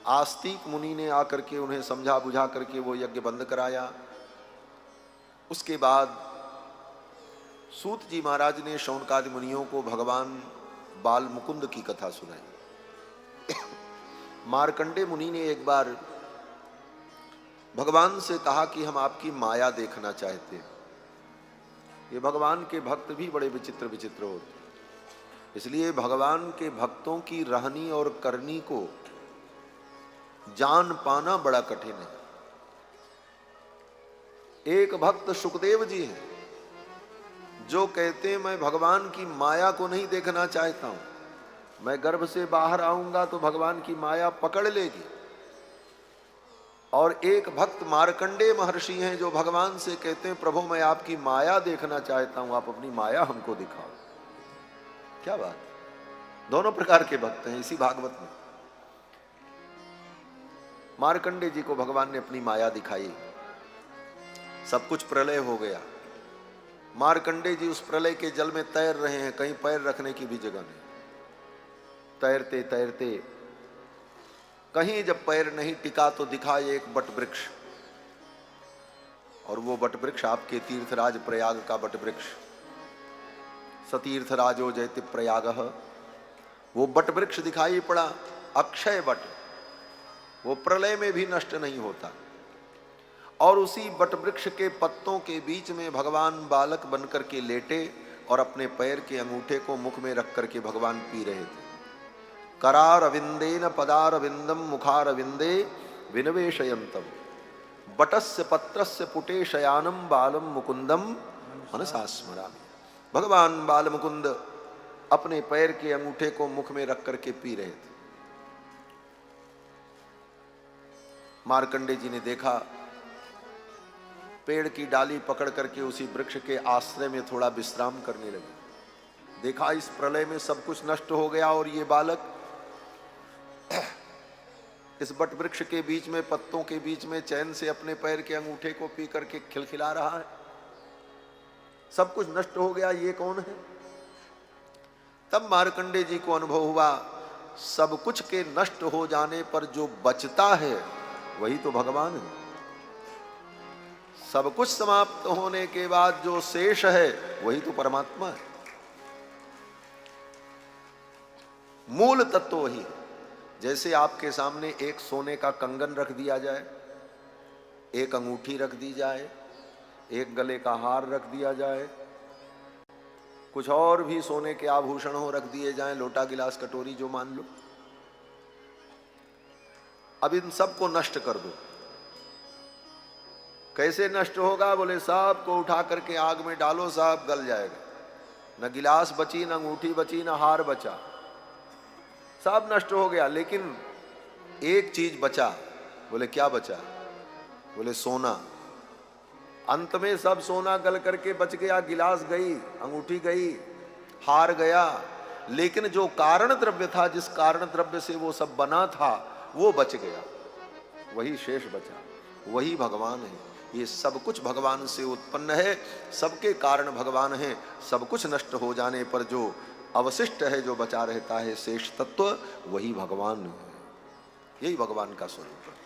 आस्तिक मुनि ने आकर के उन्हें समझा बुझा करके वो यज्ञ बंद कराया। उसके बाद सूत जी महाराज ने शौनकादि मुनियों को भगवान बाल मुकुंद की कथा सुनाई। मार्कंडे मुनि ने एक बार भगवान से कहा कि हम आपकी माया देखना चाहते हैं। ये भगवान के भक्त भी बड़े विचित्र विचित्र होते हैं, इसलिए भगवान के भक्तों की रहनी और करनी को जान पाना बड़ा कठिन है। एक भक्त सुखदेव जी हैं जो कहते हैं मैं भगवान की माया को नहीं देखना चाहता हूं, मैं गर्भ से बाहर आऊंगा तो भगवान की माया पकड़ लेगी। और एक भक्त मार्कंडे महर्षि हैं जो भगवान से कहते हैं प्रभु मैं आपकी माया देखना चाहता हूं, आप अपनी माया हमको दिखाओ। क्या बात, दोनों प्रकार के भक्त हैं इसी भागवत में। मार्कंडे जी को भगवान ने अपनी माया दिखाई, सब कुछ प्रलय हो गया। मार्कंडे जी उस प्रलय के जल में तैर रहे हैं, कहीं पैर रखने की भी जगह नहीं। तैरते तैरते कहीं जब पैर नहीं टिका तो दिखा एक बट वृक्ष, और वो बट वृक्ष आपके तीर्थराज प्रयाग का बट वृक्ष, सतीर्थराजो जयति प्रयागः, वो बट वृक्ष दिखाई पड़ा, अक्षय बट, वो प्रलय में भी नष्ट नहीं होता। और उसी बट वृक्ष के पत्तों के बीच में भगवान बालक बनकर के लेटे और अपने पैर के अंगूठे को मुख में रख करके भगवान पी रहे थे। करारविंदेन पदारविंदम मुखारविंदे विनवेशयंतम बटस्य पत्रस्य पुटे शयानम बालम मुकुंदम मनसा स्मरामि। भगवान बाल मुकुंद अपने पैर के अंगूठे को मुख में रख करके पी रहे थे। मार्कंडे जी ने देखा, पेड़ की डाली पकड़ करके उसी वृक्ष के आश्रय में थोड़ा विश्राम करने लगे। देखा इस प्रलय में सब कुछ नष्ट हो गया और ये बालक इस बट वृक्ष के बीच में पत्तों के बीच में चैन से अपने पैर के अंगूठे को पी करके खिलखिला रहा है। सब कुछ नष्ट हो गया, ये कौन है? तब मार्कंडे जी को अनुभव हुआ सब कुछ के नष्ट हो जाने पर जो बचता है वही तो भगवान है। सब कुछ समाप्त होने के बाद जो शेष है वही तो परमात्मा है। मूल तत्व वही है। जैसे आपके सामने एक सोने का कंगन रख दिया जाए, एक अंगूठी रख दी जाए, एक गले का हार रख दिया जाए, कुछ और भी सोने के आभूषण हो रख दिए जाएं, लोटा गिलास कटोरी जो मान लो, अब इन सबको नष्ट कर दो। कैसे नष्ट होगा? बोले साहब को उठा करके आग में डालो, साहब गल जाएगा। न गिलास बची, न अंगूठी बची, न हार बचा, सब नष्ट हो गया। लेकिन एक चीज बचा। बोले क्या बचा? बोले सोना। अंत में सब सोना गल करके बच गया, गिलास गई, अंगूठी गई, हार गया, लेकिन जो कारण द्रव्य था, जिस कारण द्रव्य से वो सब बना था, वो बच गया, वही शेष बचा, वही भगवान है। ये सब कुछ भगवान से उत्पन्न है, सबके कारण भगवान है। सब कुछ नष्ट हो जाने पर जो अवशिष्ट है, जो बचा रहता है शेष तत्व, वही भगवान है। यही भगवान का स्वरूप है।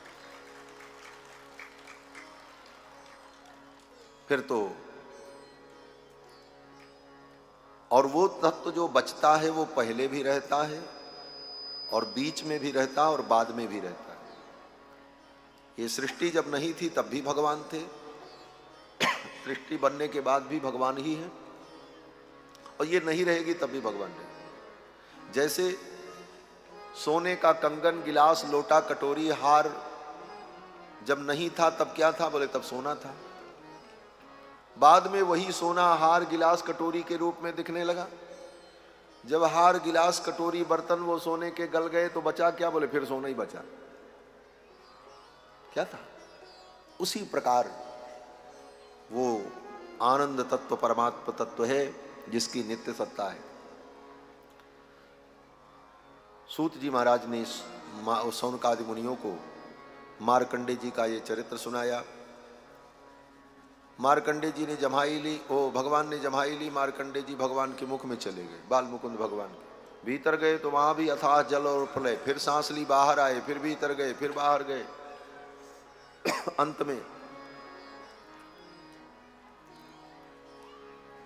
फिर तो और वो तत्व जो बचता है वो पहले भी रहता है और बीच में भी रहता है और बाद में भी रहता है। ये सृष्टि जब नहीं थी तब भी भगवान थे, सृष्टि बनने के बाद भी भगवान ही है, और ये नहीं रहेगी तब भी भगवान रहेगी। जैसे सोने का कंगन, गिलास, लोटा, कटोरी, हार जब नहीं था तब क्या था? बोले तब सोना था। बाद में वही सोना हार, गिलास, कटोरी के रूप में दिखने लगा। जब हार, गिलास, कटोरी, बर्तन वो सोने के गल गए तो बचा क्या? बोले फिर सोना ही बचा। क्या था? उसी प्रकार वो आनंद तत्व परमात्मा तत्व है जिसकी नित्य सत्ता है। सूत जी महाराज ने सौनकादि मुनियों को मार्कंडे जी का ये चरित्र सुनाया। मार्कंडे जी ने जम्हाई ली, भगवान ने जम्हाई ली, मार्कंडे जी भगवान के मुख में चले गए, बाल मुकुंद भगवान के। भीतर गए तो वहां भी अथाह जल और प्रलय, फिर सांस ली बाहर आए, फिर भीतर गए, फिर बाहर गए। अंत में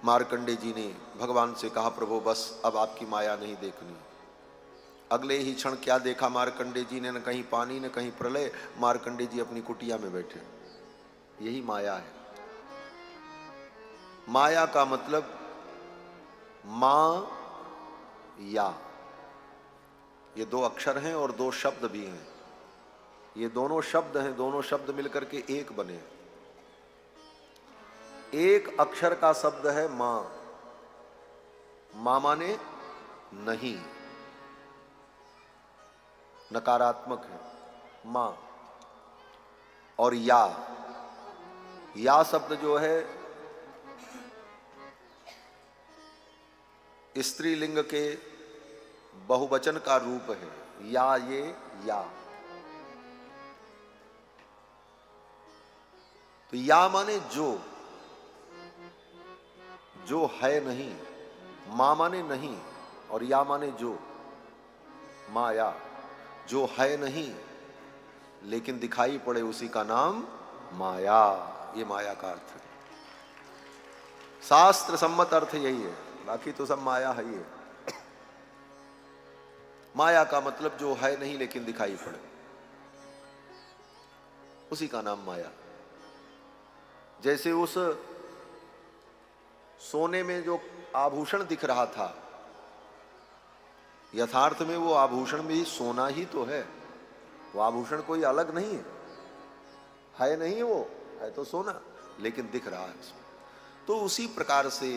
मार्कंडे जी ने भगवान से कहा, प्रभु बस अब आपकी माया नहीं देखनी। अगले ही क्षण क्या देखा मार्कंडे जी ने, न कहीं पानी न कहीं प्रलय, मार्कंडे जी अपनी कुटिया में बैठे। यही माया है। माया का मतलब मां या, ये दो अक्षर हैं और दो शब्द भी हैं। ये दोनों शब्द हैं, दोनों शब्द मिलकर के एक बने। एक अक्षर का शब्द है मां। मां माने नहीं, नकारात्मक है मां। और या शब्द जो है स्त्रीलिंग के बहुवचन का रूप है। या, ये या। तो या माने जो है नहीं। मां माने नहीं और या माने जो। माया जो है नहीं लेकिन दिखाई पड़े, उसी का नाम माया। ये माया का अर्थ है। शास्त्र सम्मत अर्थ यही है, बाकी तो सब माया है ही है। माया का मतलब जो है नहीं लेकिन दिखाई पड़े, उसी का नाम माया। जैसे उस सोने में जो आभूषण दिख रहा था, यथार्थ में वो आभूषण भी सोना ही तो है। वो आभूषण कोई अलग नहीं है नहीं, वो है तो सोना, लेकिन दिख रहा है। तो उसी प्रकार से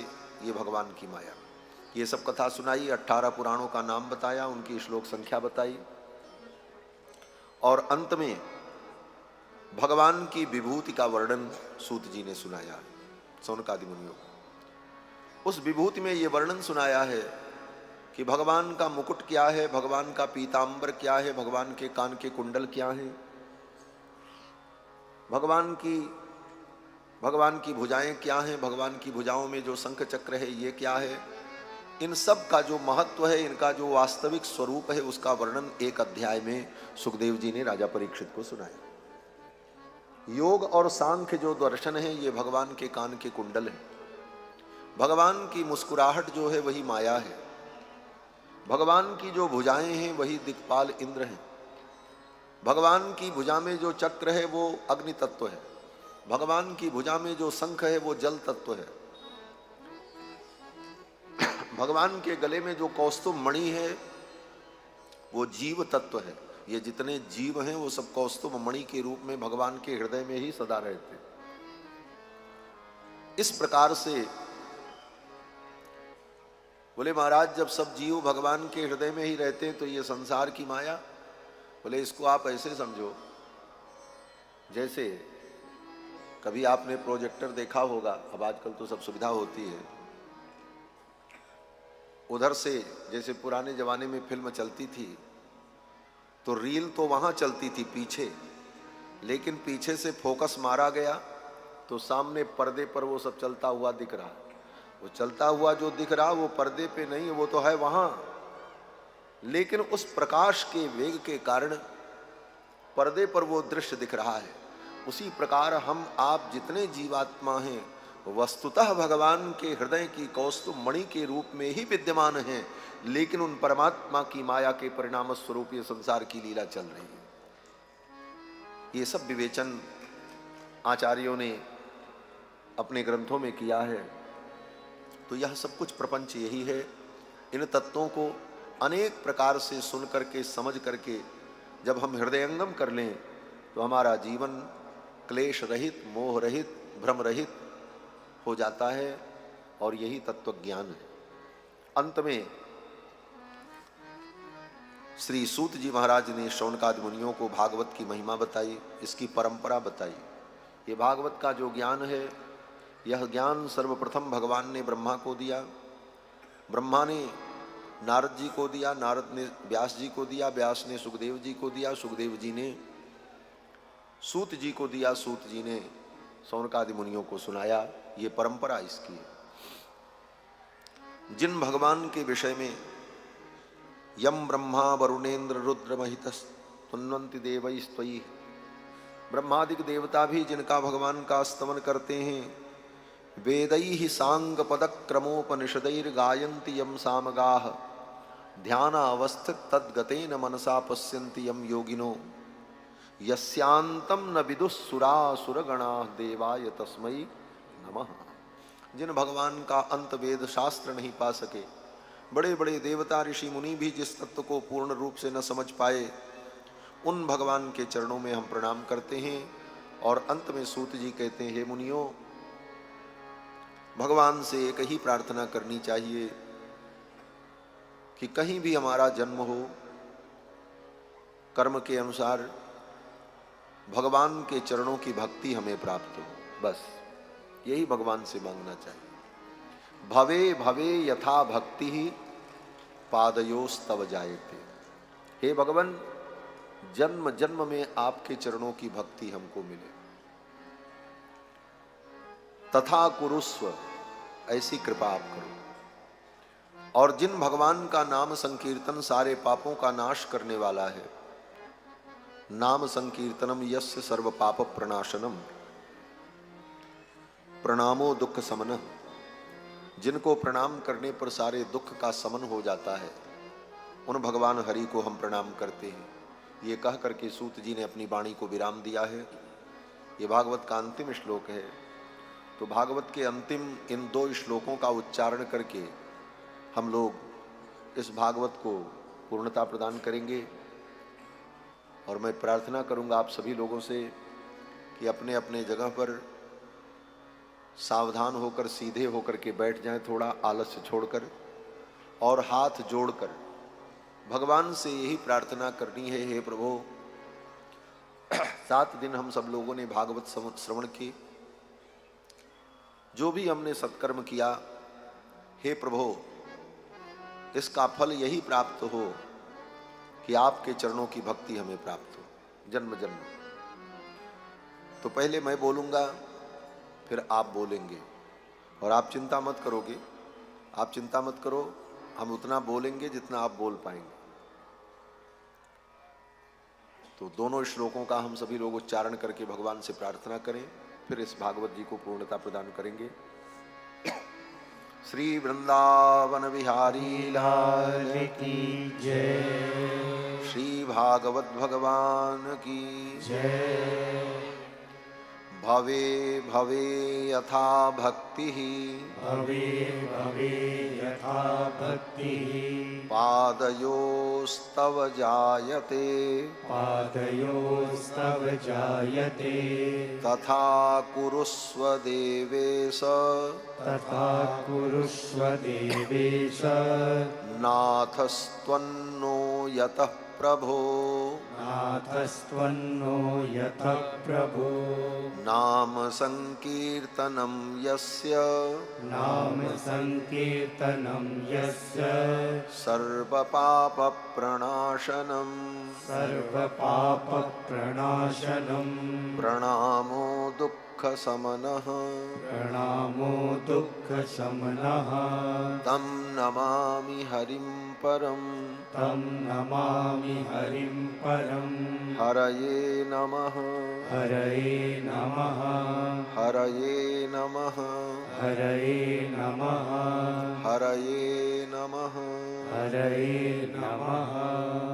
ये भगवान की माया। ये सब कथा सुनाई, 18 पुराणों का नाम बताया, उनकी श्लोक संख्या बताई, और अंत में भगवान की विभूति का वर्णन सूत जी ने सुनाया सौनकादि मुनियों को। उस विभूति में ये वर्णन सुनाया है कि भगवान का मुकुट क्या है, भगवान का पीतांबर क्या है, भगवान के कान के कुंडल क्या हैं, भगवान की भुजाएं क्या हैं, भगवान की भुजाओं में जो शंख चक्र है ये क्या है। इन सब का जो महत्व है, इनका जो वास्तविक स्वरूप है, उसका वर्णन एक अध्याय में सुखदेव जी ने राजा परीक्षित को सुनाया। योग और सांख्य जो दर्शन है, ये भगवान के कान के कुंडल है। भगवान की मुस्कुराहट जो है वही माया है। भगवान की जो भुजाएं हैं वही दिक्पाल इंद्र हैं। भगवान की भुजा में जो चक्र है वो अग्नि तत्व है। भगवान की भुजा में जो शंख है वो जल तत्व है। भगवान के गले में जो कौस्तुभ मणि है वो जीव तत्व है। ये जितने जीव हैं वो सब कौस्तुभ मणि के रूप में भगवान के हृदय में ही सदा रहते। इस प्रकार से बोले महाराज, जब सब जीव भगवान के हृदय में ही रहते हैं तो ये संसार की माया। बोले इसको आप ऐसे समझो, जैसे कभी आपने प्रोजेक्टर देखा होगा, अब आजकल तो सब सुविधा होती है, उधर से जैसे पुराने जमाने में फिल्म चलती थी तो रील तो वहां चलती थी पीछे, लेकिन पीछे से फोकस मारा गया तो सामने पर्दे पर वो सब चलता हुआ दिख रहा। वो चलता हुआ जो दिख रहा वो पर्दे पे नहीं, वो तो है वहां, लेकिन उस प्रकाश के वेग के कारण पर्दे पर वो दृश्य दिख रहा है। उसी प्रकार हम आप जितने जीवात्मा हैं वस्तुतः भगवान के हृदय की कौस्तुभ मणि के रूप में ही विद्यमान हैं, लेकिन उन परमात्मा की माया के परिणाम स्वरूप ये संसार की लीला चल रही है। ये सब विवेचन आचार्यों ने अपने ग्रंथों में किया है। तो यह सब कुछ प्रपंच यही है। इन तत्वों को अनेक प्रकार से सुन करके, समझ करके जब हम हृदयंगम कर लें तो हमारा जीवन क्लेश रहित, मोह रहित, भ्रम रहित हो जाता है, और यही तत्व ज्ञान है। अंत में श्री सूत जी महाराज ने शौनकादि मुनियों को भागवत की महिमा बताई, इसकी परंपरा बताई। ये भागवत का जो ज्ञान है, यह ज्ञान सर्वप्रथम भगवान ने ब्रह्मा को दिया। ब्रह्मा ने नारद जी को दिया, नारद ने व्यास जी को दिया, व्यास ने सुखदेव जी को दिया, सुखदेव जी ने सूत जी को दिया, सूत जी ने शौनकादि मुनियों को सुनाया। ये परंपरा इसकी है। जिन भगवान के विषय में यम ब्रह्मा वरुणेन्द्र रुद्र महितस्तुन्वन्ति देवैस्त्वयि। ब्रह्मादिक देवता भी जिनका भगवान का स्तमन करते हैं, वेदैः सांग पदक्रमोपनिषदैर्गायन्ति यम सामगाः, ध्यानावस्थित तद्गतेन मनसा पश्यन्ति यम योगिनो, यस्यांतम न विदुःसुरासुरगणाः देवाय तस्मै नमः। जिन भगवान का अंत वेद शास्त्र नहीं पा सके, बड़े बड़े देवता ऋषि मुनि भी जिस तत्व को पूर्ण रूप से न समझ पाए, उन भगवान के चरणों में हम प्रणाम करते हैं। और अंत में सूत जी कहते हैं, हे मुनियों, भगवान से एक ही प्रार्थना करनी चाहिए कि कहीं भी हमारा जन्म हो, कर्म के अनुसार भगवान के चरणों की भक्ति हमें प्राप्त हो, बस यही भगवान से मांगना चाहिए। भवे भवे यथा भक्ति ही पादयोस्तव जायते। हे भगवान, जन्म जन्म में आपके चरणों की भक्ति हमको मिले। तथा कुरुस्व, ऐसी कृपा आप करो। और जिन भगवान का नाम संकीर्तन सारे पापों का नाश करने वाला है, नाम संकीर्तनम यस्य सर्व पाप प्रणाशनम प्रणामो दुख समन, जिनको प्रणाम करने पर सारे दुख का समन हो जाता है, उन भगवान हरि को हम प्रणाम करते हैं। ये कह करके सूत जी ने अपनी वाणी को विराम दिया है। ये भागवत का अंतिम श्लोक है। तो भागवत के अंतिम इन 2 श्लोकों का उच्चारण करके हम लोग इस भागवत को पूर्णता प्रदान करेंगे। और मैं प्रार्थना करूंगा आप सभी लोगों से कि अपने अपने जगह पर सावधान होकर सीधे होकर के बैठ जाएं, थोड़ा आलस्य छोड़कर, और हाथ जोड़कर भगवान से यही प्रार्थना करनी है, हे प्रभु, 7 दिन हम सब लोगों ने भागवत श्रवण की, जो भी हमने सत्कर्म किया, हे प्रभु, इसका फल यही प्राप्त हो कि आपके चरणों की भक्ति हमें प्राप्त हो जन्म जन्म। तो पहले मैं बोलूंगा, फिर आप बोलेंगे, और आप चिंता मत करोगे, आप चिंता मत करो, हम उतना बोलेंगे जितना आप बोल पाएंगे। तो दोनों श्लोकों का हम सभी लोग उच्चारण करके भगवान से प्रार्थना करें, फिर इस भागवत जी को पूर्णता प्रदान करेंगे। श्री वृंदावन बिहारी लाल की जय, श्री भागवत भगवान की जय। भवे भवे यथा भक्ति भवे भवे यथा भक्ति पादयोस्तव जायते, पादयोस्तव जायते, तथा कुरुस्व देवेश, तथा कुरुष्व देवेश, नाथस्त्वन्नो यतः प्रभो, नाथस्त्वन्नो यतः प्रभो। नाम संकीर्तनं यस्य, नाम संकीर्तनं यस्य सर्वपाप प्रणाशनं, सर्वपापप्रणाशनं, प्रणामो दुःख समनः, प्रणामो दुःखशमनः। तं नमामि हरिं परं, तं नमामि हरिं परं। हरये नमः, हरये नमः, हरये नमः, हरये नमः, हरये नमः। हरये नमः।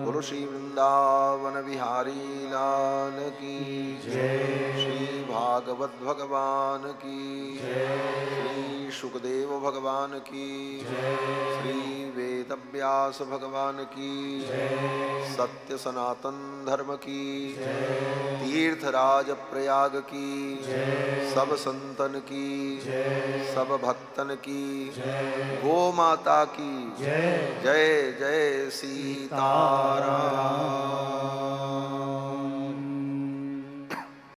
बोलो श्री वृंदावन बिहारी लाल की जय। श्री भागवत भगवान की जय। श्री सुखदेव भगवान की जय। श्री वेद व्यास भगवान की जय। सत्य सनातन धर्म की जय। तीर्थराज प्रयाग की जय। सब संतन की जय। सब भक्तन की जय। गो माता की जय। जय जय सीताराम।